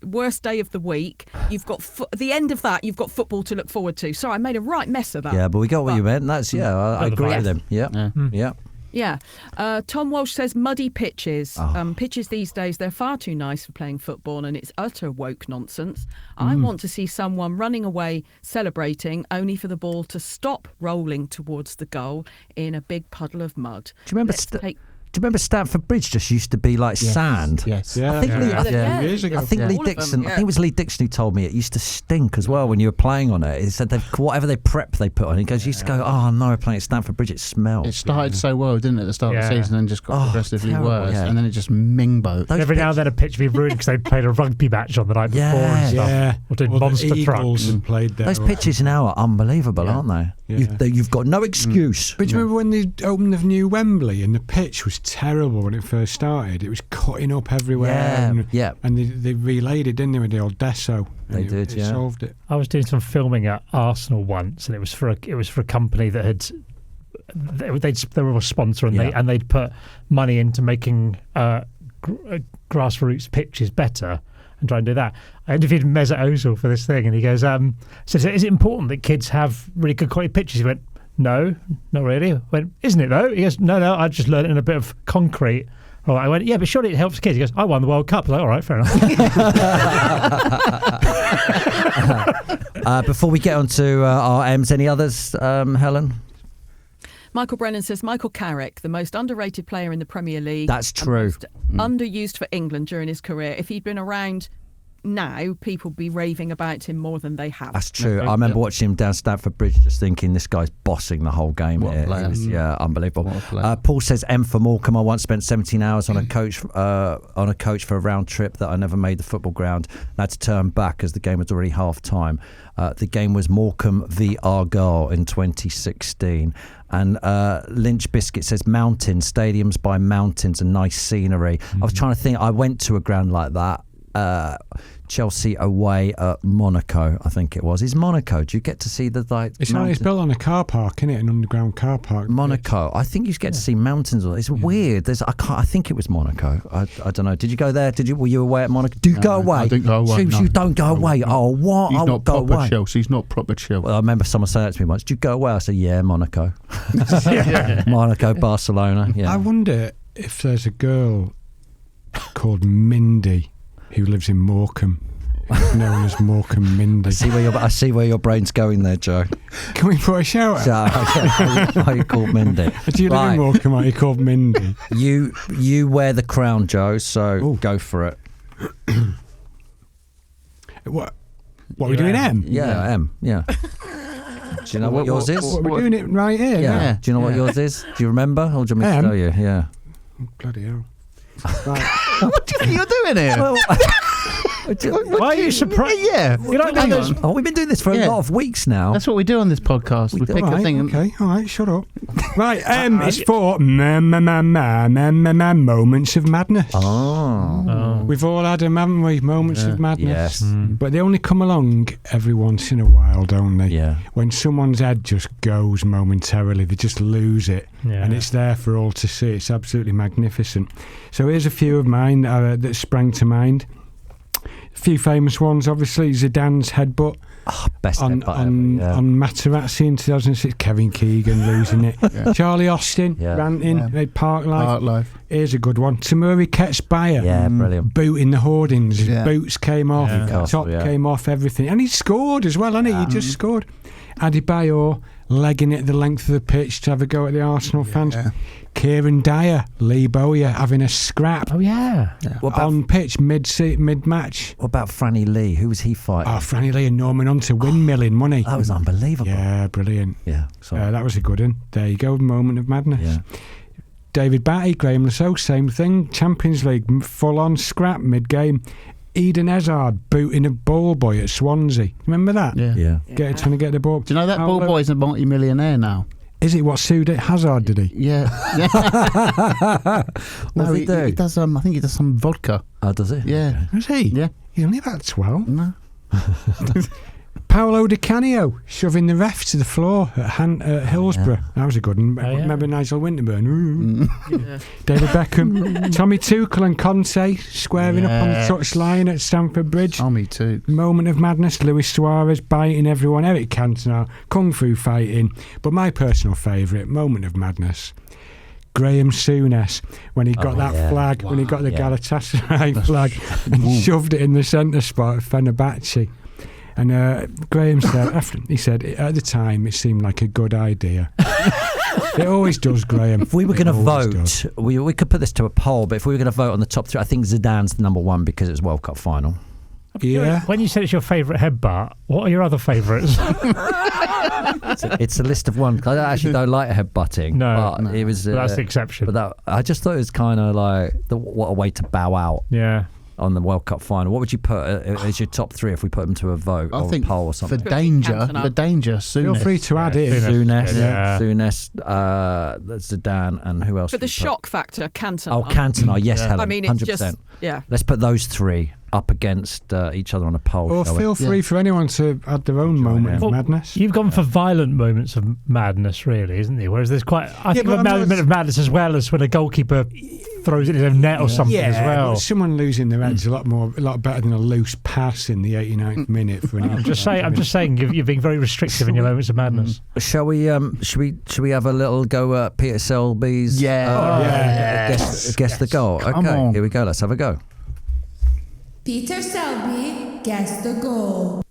worst day of the week. You've got the end of that. You've got football to look forward to. Sorry, I made a right mess of that.
Yeah, but we got what you meant. That's I agree with him. Yeah.
Yeah. Tom Walsh says muddy pitches. Pitches these days, they're far too nice for playing football, and it's utter woke nonsense. I want to see someone running away celebrating only for the ball to stop rolling towards the goal in a big puddle of mud.
Do you remember? Do you remember Stamford Bridge just used to be like sand?
Yes.
I think
years ago.
I think Lee Dixon. I think it was Lee Dixon who told me it used to stink as well when you were playing on it. He said whatever they put on, he goes, used to go, oh no, we're playing at Stamford Bridge. It smells.
It started so well, didn't it, at the start of the season, and just got progressively worse, and then it just mingboed.
Every now and then a pitch would be ruined because they played a rugby match on the night before and stuff. Or did monster trucks.
And played there.
Those pitches now are unbelievable, aren't they?
Yeah.
You've got no excuse.
But do you remember when they opened the new Wembley and the pitch was terrible when it first started? It was cutting up everywhere. And they relayed it, didn't they, with the old Deso?
They did.
It solved it.
I was doing some filming at Arsenal once, and it was for a company that had they were a sponsor, and they'd put money into making grassroots pitches better and try and do that. I interviewed Mesut Ozil for this thing, and he goes, "So is it important that kids have really good quality pitches?" He went, "No, not really." I went, "Isn't it though?" He goes, "No, I just learned it in a bit of concrete." All right, I went, "Yeah, but surely it helps kids." He goes, "I won the World Cup." I was like, "All right, fair enough."
Before we get on to our M's, any others, Helen?
Michael Brennan says Michael Carrick, the most underrated player in the Premier League.
That's true.
Underused for England during his career. If he'd been around now, people be raving about him more than they have.
That's true. I remember watching him down Stamford Bridge, just thinking this guy's bossing the whole game.
What a
It
player.
was, unbelievable.
What a player.
Paul says M for Morecambe. I once spent 17 hours on a coach for a round trip that I never made the football ground. I had to turn back as the game was already half time. The game was Morecambe v Argyle in 2016. And Lynch Biscuit says mountains, stadiums by mountains and nice scenery. I was trying to think. I went to a ground like that. Chelsea away at Monaco, I think it was. Is Monaco? Do you get to see the
It's built on a car park, isn't it? An underground car park.
Monaco. I think you get to see mountains. It's weird. I think it was Monaco. I don't know. Did you go there? Were you away at Monaco? Do you go away?
I didn't go away.
Choose, you don't go away. Oh, what?
He's
I
not
would go
proper
away.
Chelsea. He's not proper Chelsea.
Well, I remember someone saying that to me once. Did you go away? I said, yeah, Monaco. Monaco, Barcelona. Yeah.
I wonder if there's a girl called Mindy who lives in Morecambe, known as Morecambe Mindy.
I see where your brain's going there, Joe.
Can we put a shout out?
Are you called Mindy?
Do you live in Morecambe? Are you called Mindy?
You wear the crown, Joe, so go for it.
What are we doing, M?
Yeah, M, yeah. Do you know what yours is?
We're doing it right here.
Yeah. Do you know what yours is? Do you remember? Or do you want me to tell you? Yeah.
Bloody hell. Right.
What do you think you're doing here?
Why are you surprised?
Yeah.
You don't know those.
We've been doing this for a lot of weeks now.
That's what we do on this podcast. We pick a thing.
Okay, all right, shut up. Right, it's for moments of madness.
Oh.
We've all had them, haven't we? Moments of madness.
Yes.
But they only come along every once in a while, don't they?
Yeah.
When someone's head just goes momentarily, they just lose it.
Yeah.
And it's there for all to see. It's absolutely magnificent. So here's a few of mine that sprang to mind. A few famous ones, obviously. Zidane's headbutt
Best
on Materazzi in 2006. Kevin Keegan losing it. Charlie Austin ranting at Park Life. Here's a good one. Tamuri Ketsbayer.
Yeah, brilliant.
Booting the hoardings. His boots came off. Top
Castle,
came off, everything. And he scored as well, hasn't he? He just scored. Adebayor legging it the length of the pitch to have a go at the Arsenal fans. Kieran Dyer, Lee Bowyer having a scrap.
Oh, yeah.
On pitch, mid-match.
What about Franny Lee? Who was he fighting?
Oh, Franny Lee and Norman Hunter windmilling, wasn't he?
That was unbelievable.
Yeah, brilliant.
Yeah,
that was a good one. There you go, moment of madness.
Yeah.
David Batty, Graham Lasso, same thing. Champions League, full-on scrap mid-game. Eden Hazard booting a ball boy at Swansea. Remember that?
Yeah.
Trying to get the ball.
Do you know that ball boy's a multi-millionaire now?
Is it what Hazard did he?
Yeah.
What does he do?
He does. I think he does some vodka.
Oh, does he?
Yeah.
Is he?
Yeah.
He's only about 12.
No.
Paolo Di Canio shoving the ref to the floor at Hillsborough. That was a good one. Remember Nigel Winterburn? David Beckham. Tommy Tuchel and Conte squaring up on the touchline at Stamford Bridge.
Oh, me too.
Moment of madness. Luis Suarez biting everyone. Eric Cantona. Kung Fu fighting. But my personal favourite moment of madness, Graham Souness, when he got that flag, when he got the Galatasaray flag and shoved it in the centre spot at Fenerbahce. And Graham said, at the time, it seemed like a good idea. It always does, Graham.
If we were going to vote, we could put this to a poll, but if we were going to vote on the top three, I think Zidane's the number one because it's World Cup final.
Yeah.
When you said it's your favourite headbutt, what are your other favourites?
It's a list of one. I actually don't like headbutting.
No,
it was.
That's the exception.
But I just thought it was kind of like what a way to bow out.
Yeah.
On the World Cup final, what would you put as your top three if we put them to a vote or a poll or something?
For danger, Souness.
Feel free to add it.
Souness, Zidane, and who else?
For the shock factor, Cantona.
Oh, Cantona, yes, Helen,
I mean, it's
100%.
just
Let's put those three up against each other on a poll.
Or feel free for anyone to add their own moment of madness.
You've gone for violent moments of madness, really, isn't it? Whereas there's I think a moment of madness as well as when a goalkeeper throws it in a net or something as well.
But someone losing their head's a lot better than a loose pass in the 89th minute. For
I'm just saying, you're being very restrictive in your moments of madness.
Shall we? Should we have a little go at Peter Selby's? Guess the goal. Okay, here we go. Let's have a go.
Peter Selby, guess the goal.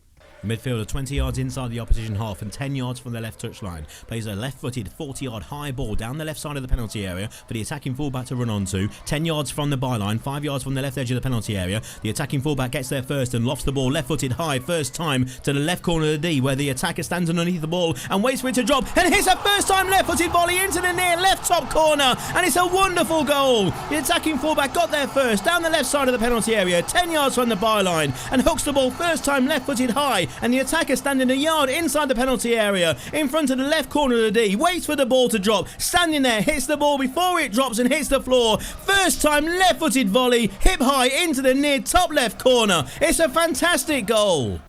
The midfielder 20 yards inside the opposition half and 10 yards from the left touchline. Plays a left-footed 40-yard high ball down the left side of the penalty area for the attacking fullback to run onto. 10 yards from the byline, 5 yards from the left edge of the penalty area. The attacking fullback gets there first and lofts the ball left-footed high first time to the left corner of the D, where the attacker stands underneath the ball and waits for it to drop and hits a first-time left-footed volley into the near left top corner, and it's a wonderful goal. The attacking fullback got there first down the left side of the penalty area, 10 yards from the byline, and hooks the ball first-time left-footed high, and the attacker standing a yard inside the penalty area in front of the left corner of the D, waits for the ball to drop, standing there, hits the ball before it drops and hits the floor. First-time left-footed volley, hip high into the near top left corner. It's a fantastic goal.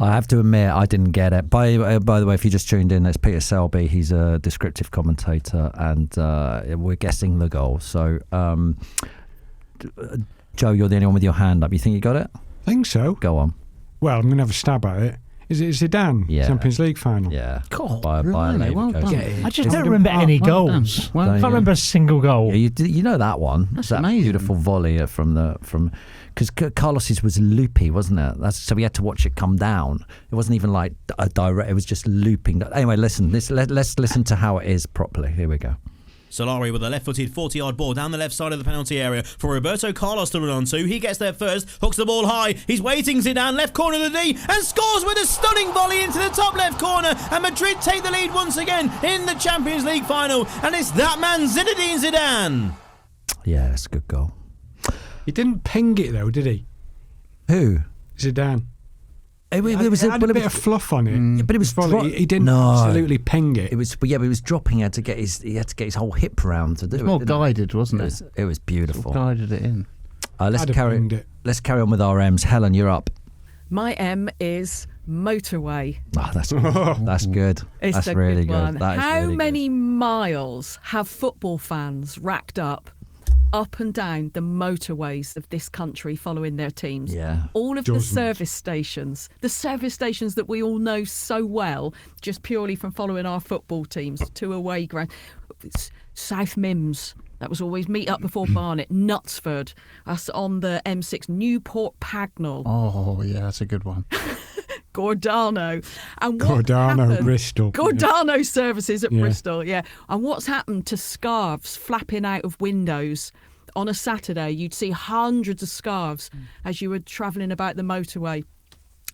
I have to admit, I didn't get it. By the way, if you just tuned in, it's Peter Selby. He's a descriptive commentator, and we're guessing the goal. So, Joe, you're the only one with your hand up. You think you got it?
I think so.
Go on.
Well, I'm going to have a stab at it. Is it Zidane?
Yeah.
Champions League final?
Yeah.
God,
by
well done.
I just don't remember any goals.
Well
I can't remember a single goal.
Yeah, you know that one.
That's
that
amazing.
Beautiful volley from because Carlos's was loopy, wasn't it? So we had to watch it come down. It wasn't even like a direct. It was just looping. Anyway, listen. Let's listen to how it is properly. Here we go.
Solari with a left-footed 40-yard ball down the left side of the penalty area for Roberto Carlos to run onto. He gets there first, hooks the ball high. He's waiting, Zidane, left corner of the D, and scores with a stunning volley into the top left corner. And Madrid take the lead once again in the Champions League final. And it's that man, Zinedine Zidane.
Yeah, it's a good goal.
He didn't ping it though, did he?
Who?
Zidane.
It
Had a bit of fluff on it.
Yeah, but it was
he didn't absolutely ping it.
It was, but he was dropping. He had to get his whole hip round to do it.
It was more guided, wasn't it?
It was beautiful.
Guided it in.
Let's carry on with our M's. Helen, you're up.
My M is Motorway.
Oh, that's good. That's good.
It's
That's
a
really
good one.
good. That is
How
really
many miles have football fans racked up and down the motorways of this country following their teams?
Yeah.
All of
Dozens.
the service stations that we all know so well, just purely from following our football teams to away ground. South Mims. That was always meet up before Barnet. Knutsford. Us on the M6. Newport Pagnell.
Oh, yeah, that's a good one.
Gordano. And what happened?
Bristol.
Gordano services at
Yeah.
Bristol, yeah. And what's happened to scarves flapping out of windows? On a Saturday, you'd see hundreds of scarves as you were travelling about the motorway.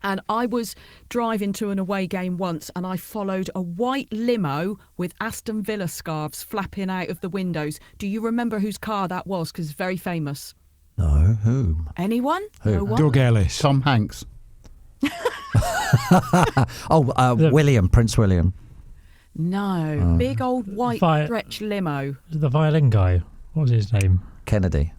And I was driving to an away game once, and I followed a white limo with Aston Villa scarves flapping out of the windows. Do you remember whose car that was? Because it's very famous.
No, who?
Anyone?
Who?
No one?
Doug Ellis.
Tom Hanks.
William, Prince William.
No. Big old white stretch limo.
The violin guy. What was his name?
Kennedy.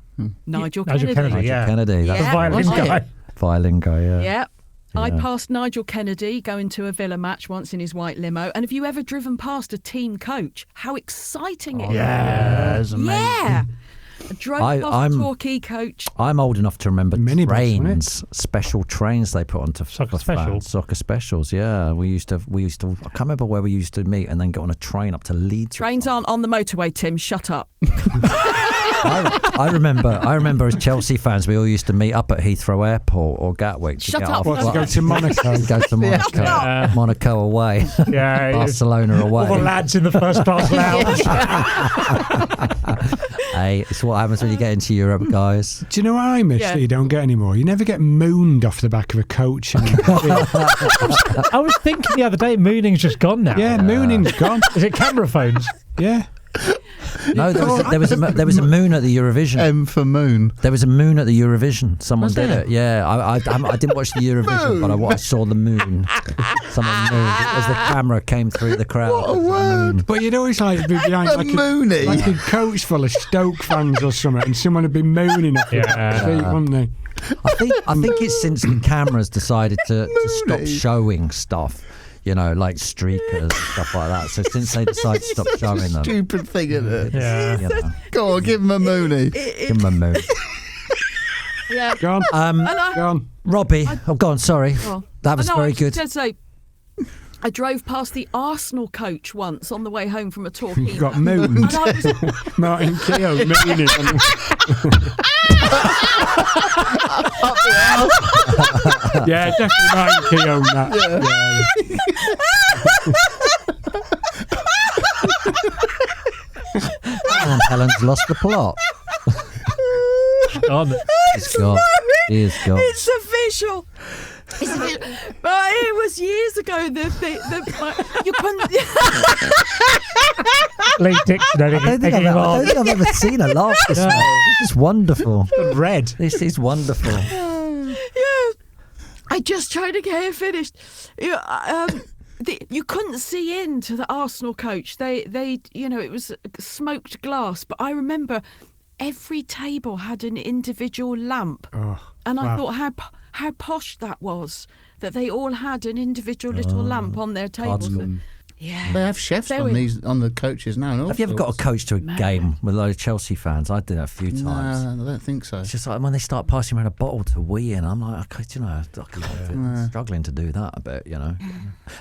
Nigel
Nigel Kennedy, yeah.
Kennedy. That's
The violin
wasn't
guy.
it?
violin guy, yeah.
Yeah. I passed Nigel Kennedy going to a Villa match once in his white limo. And have you ever driven past a team coach? How exciting it is.
Yeah, it's amazing.
Yeah. I drove past a Torquay coach.
I'm old enough to remember
Minibus,
trains, special trains they put onto
Soccer
fans.
specials?
Soccer specials, yeah. We used to. I can't remember where we used to meet and then get on a train up to Leeds.
Trains aren't on the motorway, Tim. Shut up.
I remember as Chelsea fans, we all used to meet up at Heathrow Airport or Gatwick. To
Shut
get
up.
off
To go to Monaco.
Go to Monaco.
Yeah.
Monaco away.
Yeah,
Barcelona away.
all the lads in the first class lounge.
Hey, it's what happens when you get into Europe, guys.
Do you know what I miss that you don't get anymore? You never get mooned off the back of a coach.
I was thinking the other day, mooning's just gone now.
Yeah, mooning's gone.
Is it camera phones?
Yeah.
No, there was a moon at the Eurovision.
M for moon.
There was a moon at the Eurovision. Someone
Was
did
there?
it. Yeah, I didn't watch the Eurovision, but I saw the moon. Someone mooned as the camera came through the crowd.
What a word.
But you'd always like be behind
The moony.
like a coach full of Stoke fans or something, and someone would be mooning off the seat, wouldn't they?
I think it's since the cameras decided to stop showing stuff. You know, like streakers and stuff like that. So since they decided to stop showing them,
Stupid thing, isn't it?
Yeah.
you know,
Go on, give him a moony.
give them a moon.
Yeah.
Go on. Go on.
Robbie, go on. Sorry,
Oh.
that was
No,
very
I was
good.
just gonna say, I drove past the Arsenal coach once on the way home from a Torquay.
You got mooned.
And I was,
Martin Keown mooning. Yeah, definitely Martin Keown that.
And Helen's lost the plot. He's gone. He is gone.
It's official. But it was years ago. You couldn't.
Lee Dixon,
I don't think I've ever seen her laugh this much. This is wonderful.
Red.
This is wonderful.
Yeah. I just tried to get it finished. You couldn't see into the Arsenal coach. They, it was smoked glass. But I remember every table had an individual lamp, and I thought how posh that was. That they all had an individual little lamp on their tables. Yeah,
they have chefs on the coaches now.
Have you ever got a coach to a game with a load of Chelsea fans? I did that a few times.
No, I don't think so.
It's just like when they start passing around a bottle to wee in, I'm like, okay, I'm struggling to do that a bit,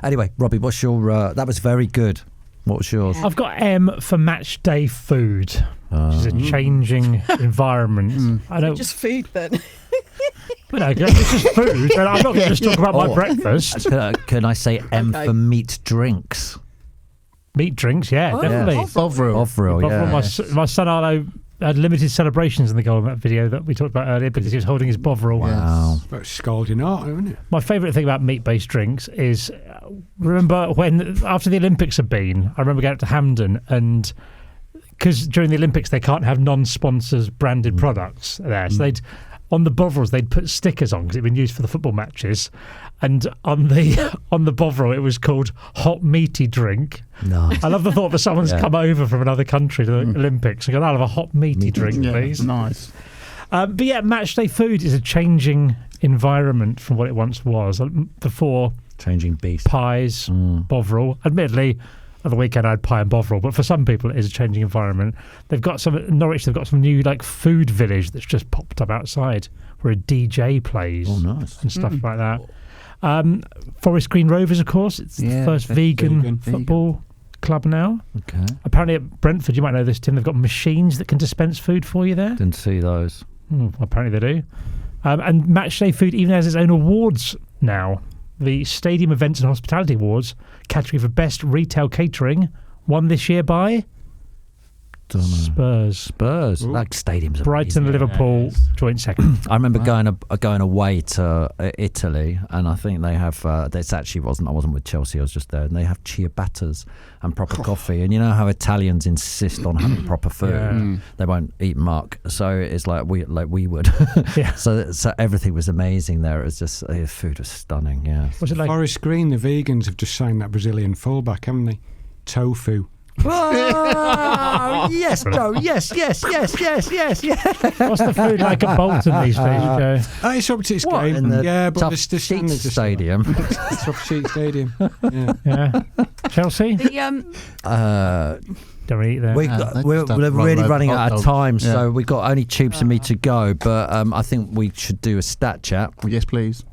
Anyway, Robbie, what's your? That was very good. What was yours?
I've got M for Matchday Food, which is a changing environment. I don't
just food then.
It's just food. And I'm not going to just talk about my breakfast.
Can I say M for meat drinks?
Meat drinks, definitely.
Bovril, yeah.
My son Arlo had limited celebrations in the goal in that video that we talked about earlier because he was holding his Bovril.
Wow.
That's scalding hot, isn't it?
My favourite thing about meat-based drinks is, remember when, after the Olympics had been, I remember going up to Hampden and, because during the Olympics they can't have non-sponsors branded products there, so on the Bovrils they'd put stickers on because it'd been used for the football matches, and on the Bovril it was called hot meaty drink. Nice. I love the thought that someone's come over from another country to the Olympics and go, I'll have a hot meaty drink, please.
Nice.
But yeah, Matchday Food is a changing environment from what it once was. Before,
changing beast
pies, Bovril. Admittedly, at the weekend I had pie and Bovril, but for some people it is a changing environment. They've got some in Norwich. They've got some new food village that's just popped up outside where a DJ plays.
Oh, nice.
And stuff like that. Forest Green Rovers, of course. It's the first vegan football club now.
Okay.
Apparently at Brentford, you might know this, Tim, they've got machines that can dispense food for you there.
Didn't see those.
Apparently they do. And Matchday Food even has its own awards now. The Stadium Events and Hospitality Awards, category for Best Retail Catering, won this year by Spurs.
Ooh. Like stadiums.
Brighton and Liverpool joint second.
I remember going away to Italy, and I think they have. This actually wasn't. I wasn't with Chelsea. I was just there, and they have ciabattas and proper coffee. And you know how Italians insist on having proper food. They won't eat muck, so it's like we would. So everything was amazing there. It was just food was stunning. Yeah.
Was it like
Forest Green? The vegans have just signed that Brazilian fullback, haven't they? Tofu.
Oh, yes, Joe. Yes.
What's the food like at Bolton these days, Joe?
It's up to its
What,
game.
in the
but
Tough
the
Sheets Stadium.
Tough Sheet Stadium.
Yeah. Chelsea?
The,
don't eat there.
We're really running out of time, so we've got only Tubes and me to go. But I think we should do a stat chat.
Yes, please.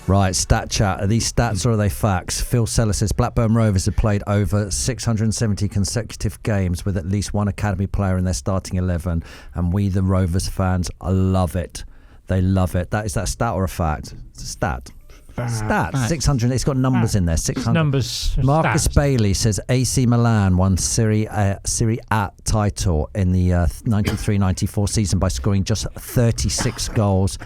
Right, stat chat. Are these stats or are they facts? Phil Seller says Blackburn Rovers have played over 670 consecutive games with at least one academy player in their starting 11, and we, the Rovers fans, love it. They love it. Is that a stat or a fact? It's a stat. Stat 600. It's got numbers in there. 600
numbers.
Marcus
Stats.
Bailey says AC Milan won Serie A title in the 93-94 season by scoring just 36 goals.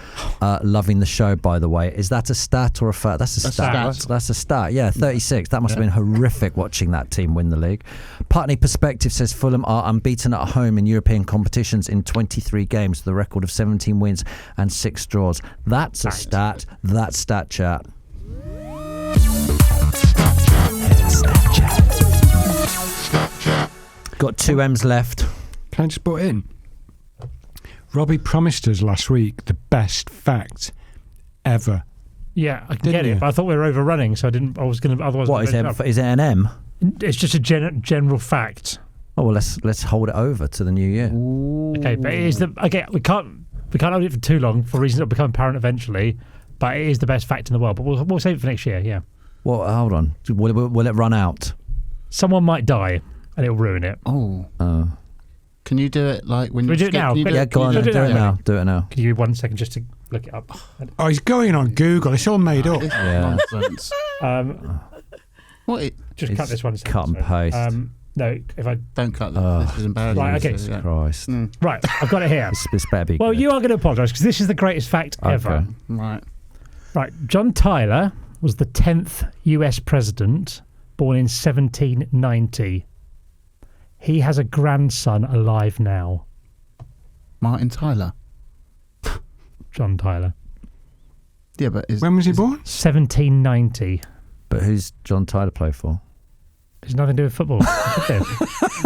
Loving the show, by the way. Is that a stat or a fact? That's a stat. That's a stat. Yeah, 36. That must have been horrific watching that team win the league. Putney Perspective says Fulham are unbeaten at home in European competitions in 23 games with a record of 17 wins and 6 draws. That's a stat. That's stat chat. Got 2 M's left.
Can I just put in? Robbie promised us last week the best fact ever.
Yeah, I can get it, but I thought we were overrunning, so I was going to. Otherwise,
what is it? An M?
It's just a general fact.
Oh well, let's hold it over to the new year.
Ooh. Okay, but we can't. We can't hold it for too long for reasons that will become apparent eventually, but it is the best fact in the world. But we'll save it for next year, yeah.
Well, hold on. Will it run out?
Someone might die and it'll ruin it.
Oh. Can you do it like when
we do it now?
Yeah, go on. Do it now. Do it now.
Can you give me 1 second just to look it up?
Oh, he's going on Google. It's all made up.
Yeah.
Nonsense.
Just cut this 1 second.
Cut and paste.
No, if I
don't cut this is embarrassing.
Right, okay.
Jesus Christ.
Right, I've got it here.
This better be
well,
good.
you are going to apologise because this is the greatest fact ever.
Right.
John Tyler was the 10th US president, born in 1790. He has a grandson alive now.
Martin Tyler.
John Tyler.
Yeah, but
when was he born?
1790.
But who's John Tyler play for?
There's nothing to do with football.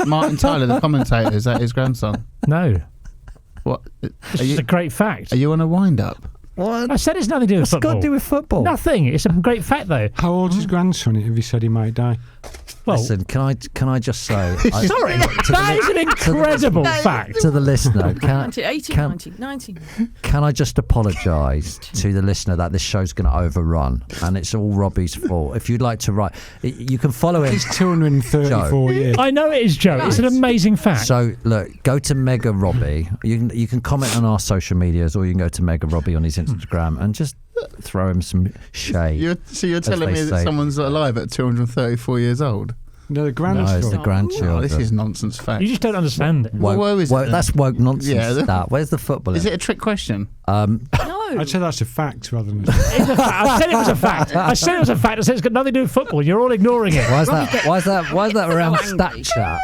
Martin Tyler, the commentator, is that his grandson?
No.
What?
It's a great fact.
Are you on a wind-up?
What?
I said it's nothing to do with football.
What's it got to do with football?
Nothing. It's a great fact, though.
How old's his grandson if he said he might die?
Well,
listen, can I just say...
sorry, that is an incredible fact.
To the listener,
19.
Can I just apologise to the listener that this show's going to overrun and it's all Robbie's fault? If you'd like to write... You can follow him...
It's 234 years.
I know it is, Joe. It's an amazing fact.
So, look, go to Mega Robbie. You can comment on our social medias or you can go to Mega Robbie on his Instagram and just throw him some shade.
You're telling me that someone's alive at 234 years old?
No, the grandchildren.
No, it's the grandchildren.
Oh, this is nonsense fact.
You just don't understand it.
That's woke nonsense.
Yeah.
That. Where's the football?
Is it a trick question?
No.
I'd say that's a fact rather than.
It's a fact. I said it was a fact. I said it's got nothing to do with football. You're all ignoring it.
Why is that around stat chat?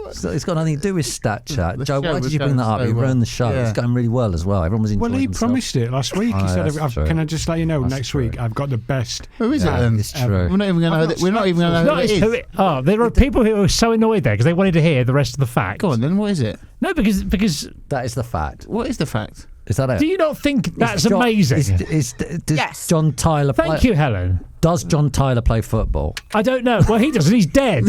It's got nothing to do with stat chat. Joe, why did you bring that up? You ruined the show. It's going really well as well. Everyone was enjoying
he
themselves.
promised it last week. He said, "Can I just let you know next week I've got the best."
Who is it then?
It's true.
We're not even going to know who it is.
There are people who are so annoyed there because they wanted to hear the rest of the fact.
Go on then. What is it?
No, because
that is the fact.
What is the fact?
Is that it?
Do you not think that's amazing?
Yes.
John Tyler
Thank you, Helen.
Does John Tyler play football?
I don't know. Well, he doesn't. He's dead.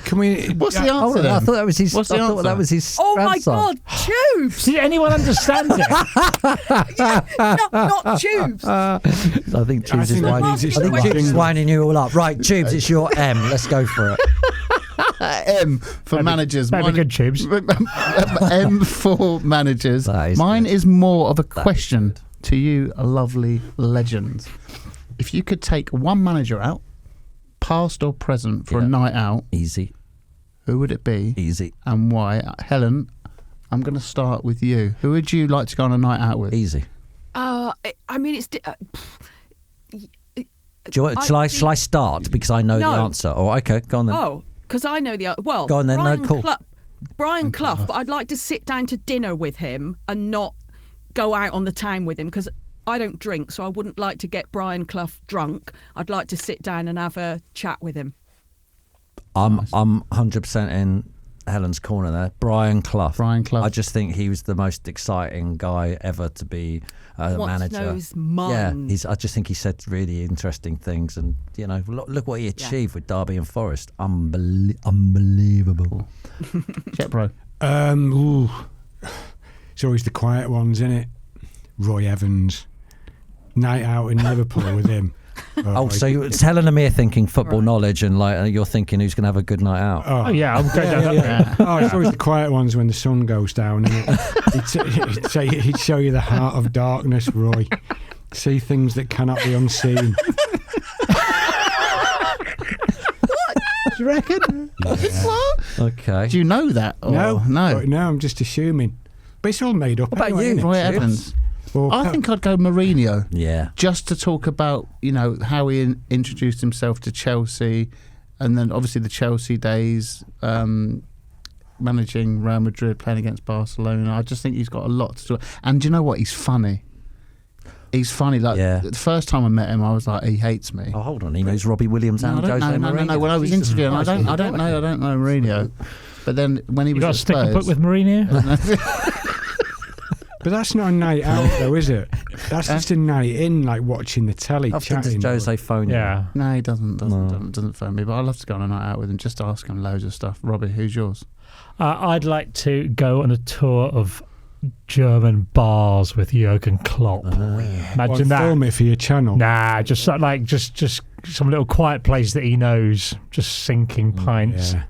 Can we?
What's the answer then?
I thought that was his.
What's the answer?
That was his.
Oh
grandson.
my God, Tubes!
Did anyone understand it?
not Tubes.
I think Tubes is
winding.
winding you all up. Right, Tubes, it's your M. Let's go for it.
M for managers.
That'd be good, Tubes.
M for managers. Mine is more of a question to you, lovely legends. If you could take one manager out, past or present, for a night out,
easy,
who would it be?
Easy.
And why? Helen, I'm going to start with you. Who would you like to go on a night out with?
Easy.
I mean, it's.
Shall I start because I know the answer? Or okay, go on then.
Oh, because I know the well.
Go on then.
Brian
No, cool.
Brian Clough, but I'd like to sit down to dinner with him and not go out on the town with him because I don't drink, so I wouldn't like to get Brian Clough drunk. I'd like to sit down and have a chat with him.
I'm 100% in Helen's corner there. Brian Clough. I just think he was the most exciting guy ever to be a manager.
To know his mind.
Yeah, I just think he said really interesting things, and look what he achieved with Derby and Forest. Unbelievable.
Jet bro.
It's always the quiet ones, isn't it? Roy Evans. Night out in Liverpool with him.
So it's Helen and me thinking football knowledge, and you're thinking who's going to have a good night out.
Oh yeah, I'm going down that.
Oh, it's always the quiet ones when the sun goes down. He'd show you the heart of darkness, Roy. See things that cannot be unseen.
What? Do you reckon?
Yeah.
What?
Okay.
Do you know that?
No. I'm just assuming. But it's all made up.
What about you,
Roy Evans? I think I'd go Mourinho.
Yeah.
Just to talk about, how he introduced himself to Chelsea, and then obviously the Chelsea days, managing Real Madrid, playing against Barcelona. I just think he's got a lot to do. And do you know what? He's funny. The first time I met him, I was like, he hates me.
Oh, hold on. He knows Robbie Williams and Jose Mourinho.
No. When I was interviewing, I don't know Mourinho. But then when he was
got a sticker book with Mourinho.
But that's not a night out, though, is it? That's just a night in, like watching the telly, chatting.
Does Jose phone you?
Yeah.
No, he doesn't phone me. But I'd love to go on a night out with him, just to ask him loads of stuff. Robbie, who's yours?
I'd like to go on a tour of German bars with Jurgen Klopp. Imagine that.
Film it for your channel.
Nah, just some little quiet place that he knows, just sinking pints.
Yeah.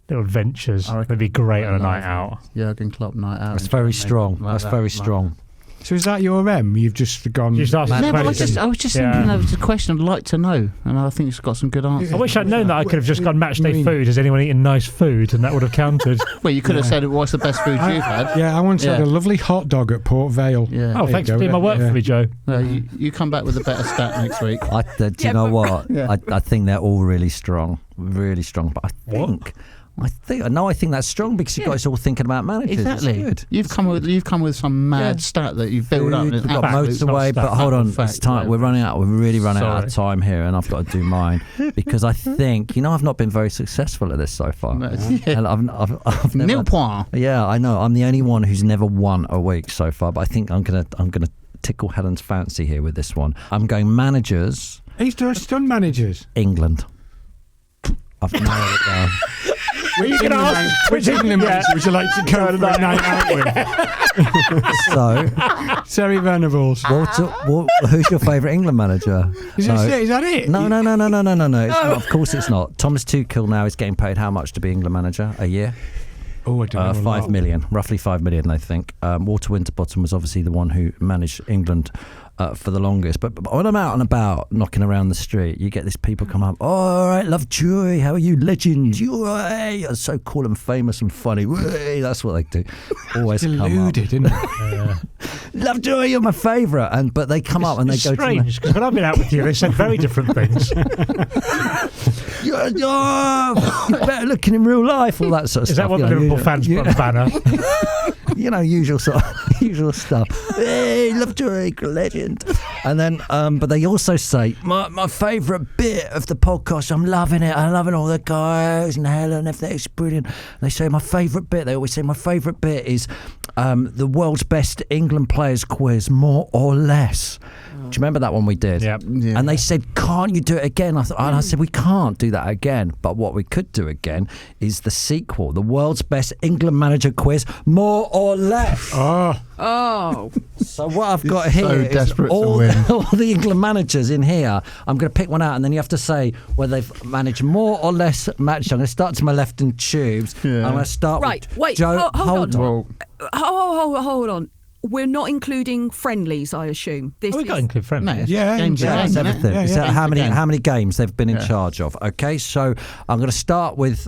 Little adventures. It'd be great on a night out.
Jurgen Klopp night out.
That's very strong. That's very strong.
So is that your M? You've just gone...
Just asked
No, but I
question.
was just thinking that was a question I'd like to know, and I think it's got some good answers.
I wish I'd known that I could have just gone Matchday Food. Has anyone eaten nice food? And that would have counted.
Well, you could have said, what's the best food you've had?
Yeah, I once had a lovely hot dog at Port Vale.
Yeah.
Oh, thanks for doing my work for me, Joe.
No, you come back with a better stat next week.
Do you know what?
Yeah.
I think they're all really strong. Really strong. But I think that's strong because you guys are all thinking about managers.
Exactly.
It's good.
You've come with some mad stat that you've built up.
We've got Motorway, but hold on, it's time. We're running out. We're really running out of time here, and I've got to do mine because I think I've not been very successful at this so far. And I've never.
Nil point.
Yeah, I know. I'm the only one who's never won a week so far, but I think I'm gonna tickle Helen's fancy here with this one. I'm going managers.
He's done managers.
England. I've narrowed it down.
Which England manager would you like to go for a night out with?
So,
Terry Venables.
who's your favourite England manager?
Is that it?
No. Of course it's not. Thomas Tuchel now is getting paid how much to be England manager a year?
Oh, I don't know.
5 million, roughly 5 million, I think. Walter Winterbottom was obviously the one who managed England for the longest. But when I'm out and about knocking around the street, you get these people come up. Oh, all right, Lovejoy, how are you, legend? You're so cool and famous and funny. That's what they do. Always come up.
Deluded, isn't it?
Lovejoy, you're my favourite. But they come up and they go
strange because when I've been out with you, they said very different things.
You're better looking in real life. All that sort of stuff.
Is that what the Liverpool fans put on the banner?
Usual stuff. Hey, Lovejoy, legend. And then, but they also say my favourite bit of the podcast. I'm loving it. I'm loving all the guys and Helen. It's brilliant. And they say my favourite bit. They always say my favourite bit is the world's best England players quiz, more or less. Do you remember that one we did?
Yep.
Yeah.
And they said, can't you do it again? And I said, we can't do that again. But what we could do again is the sequel, the world's best England manager quiz, more or less.
Oh.
So what I've got here is all the England managers in here. I'm going to pick one out, and then you have to say whether they've managed more or less matches. I'm going to start to my left in Tubes. Yeah. I'm going to start with Joe.
Hold on. We're not including friendlies, I assume.
We've got to include friendlies.
That's everything. So how many games they've been in charge of? Okay, so I'm going to start with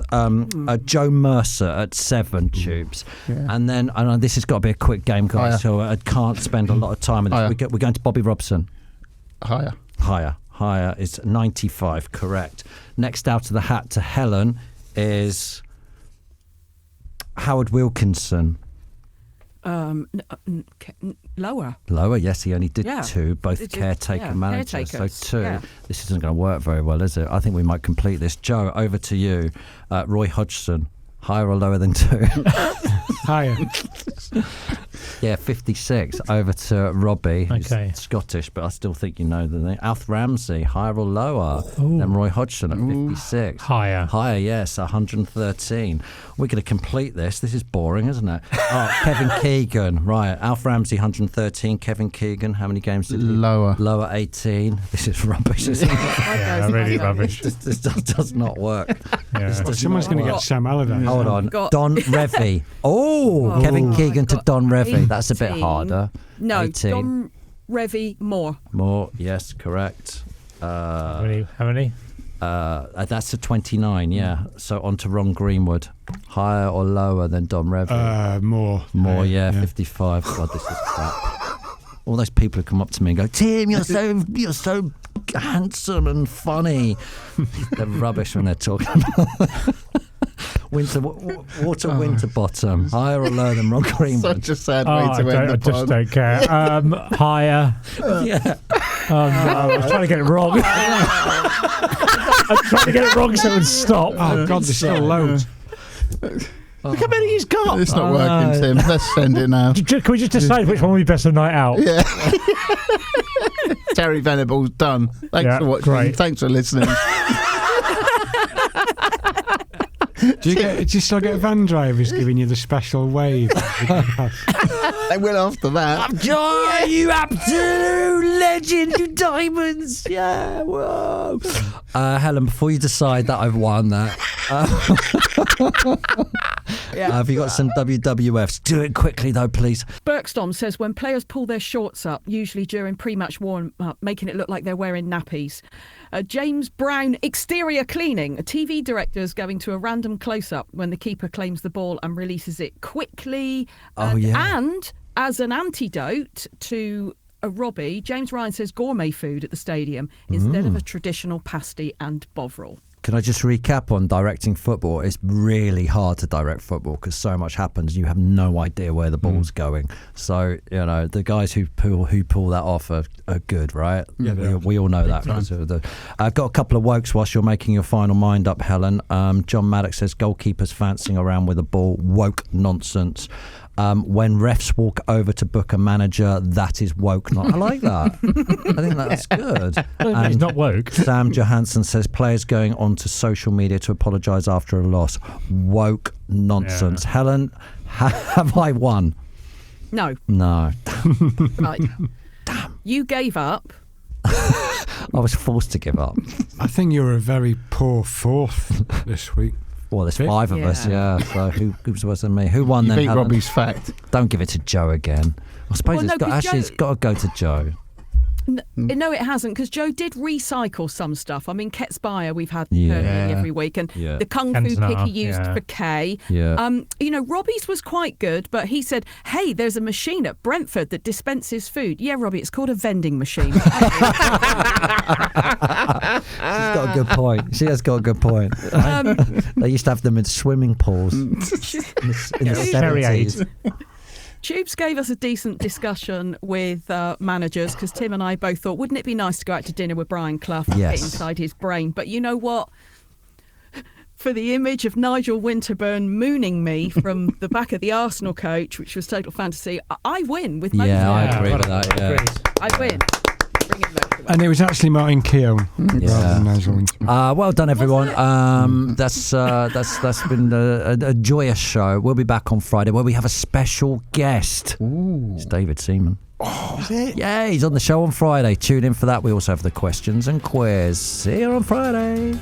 Joe Mercer at 7 Tubes, and then this has got to be a quick game, guys. So I can't spend a lot of time. We're going to Bobby Robson. Higher is 95, correct. Next out of the hat to Helen is Howard Wilkinson.
Lower.
Yes, he only did 2, both caretaker managers. So 2. Yeah. This isn't going to work very well, is it? I think we might complete this. Joe, over to you. Roy Hodgson, higher or lower than 2?
Higher.
Yeah, 56. Over to Robbie, who's Scottish, but I still think you know the name. Alf Ramsey, higher or lower than Roy Hodgson at 56?
Higher, yes,
113. We're going to complete this. This is boring, isn't it? Kevin Keegan, right. Alf Ramsey, 113. Kevin Keegan, how many games did he? Lower 18. This is rubbish, isn't it?
Really rubbish.
This does not work.
Someone's going to get Sam Allardyce.
Hold on. Don Revie. Kevin Keegan to Don Revie. That's a bit harder.
No,
18.
Don Revie more.
More, yes, correct.
How many?
That's a 29, yeah. So on to Ron Greenwood. Higher or lower than Don Revie?
More.
More, yeah, 55. God, this is crap. All those people who come up to me and go, Tim, you're so handsome and funny. They're rubbish when they're talking about Walter Winterbottom, higher or lower than Ron Greenwood?
Such a sad way to end the pod.
I just don't care. Higher.
Yeah.
I was trying to get it wrong. I'm trying to get it wrong so it would stop.
Oh, God, there's still loads.
Look how many he's got.
It's not working, Tim. Let's send it now.
Can we just decide which one will be best of night out?
Yeah. Terry Venables, done. Thanks for watching. Great. Thanks for listening.
Do you still get van drivers giving you the special wave?
They will after that.
Joy, you absolute legend, you diamonds. Yeah, whoa. Helen, before you decide that I've won that, have you got some WWFs? Do it quickly though, please.
Berkstom says when players pull their shorts up, usually during pre-match warm-up, making it look like they're wearing nappies. James Brown, exterior cleaning. A TV director is going to a random close-up when the keeper claims the ball and releases it quickly. And as an antidote to Robbie, James Ryan says gourmet food at the stadium instead of a traditional pasty and bovril.
Can I just recap on directing football? It's really hard to direct football because so much happens. You have no idea where the ball's going. So, the guys who pull that off are good, right? Yeah, we all know that. I've got a couple of wokes whilst you're making your final mind up, Helen. John Maddox says goalkeepers fancying around with a ball. Woke nonsense. When refs walk over to book a manager, that is woke. I like that. I think that's good.
It's not woke.
Sam Johansson says players going onto social media to apologise after a loss. Woke nonsense. Yeah. Helen, have I won?
No. Right.
Damn.
You gave up.
I was forced to give up.
I think you were a very poor fourth this week.
Well, there's five of us, so who's worse than me? Who won
you
then,
beat
Helen?
Robbie's fact.
Don't give it to Joe again. I suppose it's got to go to Joe.
No, it hasn't, because Joe did recycle some stuff. I mean, Ket's Bayer we've had every week, and the Kung Fu pick he used for K. Yeah. Robbie's was quite good, but he said, hey, there's a machine at Brentford that dispenses food. Yeah, Robbie, it's called a vending machine.
She's got a good point. She has got a good point. They used to have them in swimming pools in the 70s.
Tubes gave us a decent discussion with managers, because Tim and I both thought, wouldn't it be nice to go out to dinner with Brian Clough and get inside his brain? But you know what? For the image of Nigel Winterburn mooning me from the back of the Arsenal coach, which was total fantasy, I win with Moses.
Yeah, I agree with that. Yeah.
I win.
And it was actually Martin Keown rather than Nigel Winterburn.
Well done, everyone. That's been a joyous show. We'll be back on Friday where we have a special guest. Ooh. It's David Seaman.
Oh, is it?
Yeah, he's on the show on Friday. Tune in for that. We also have the questions and quiz. See you on Friday.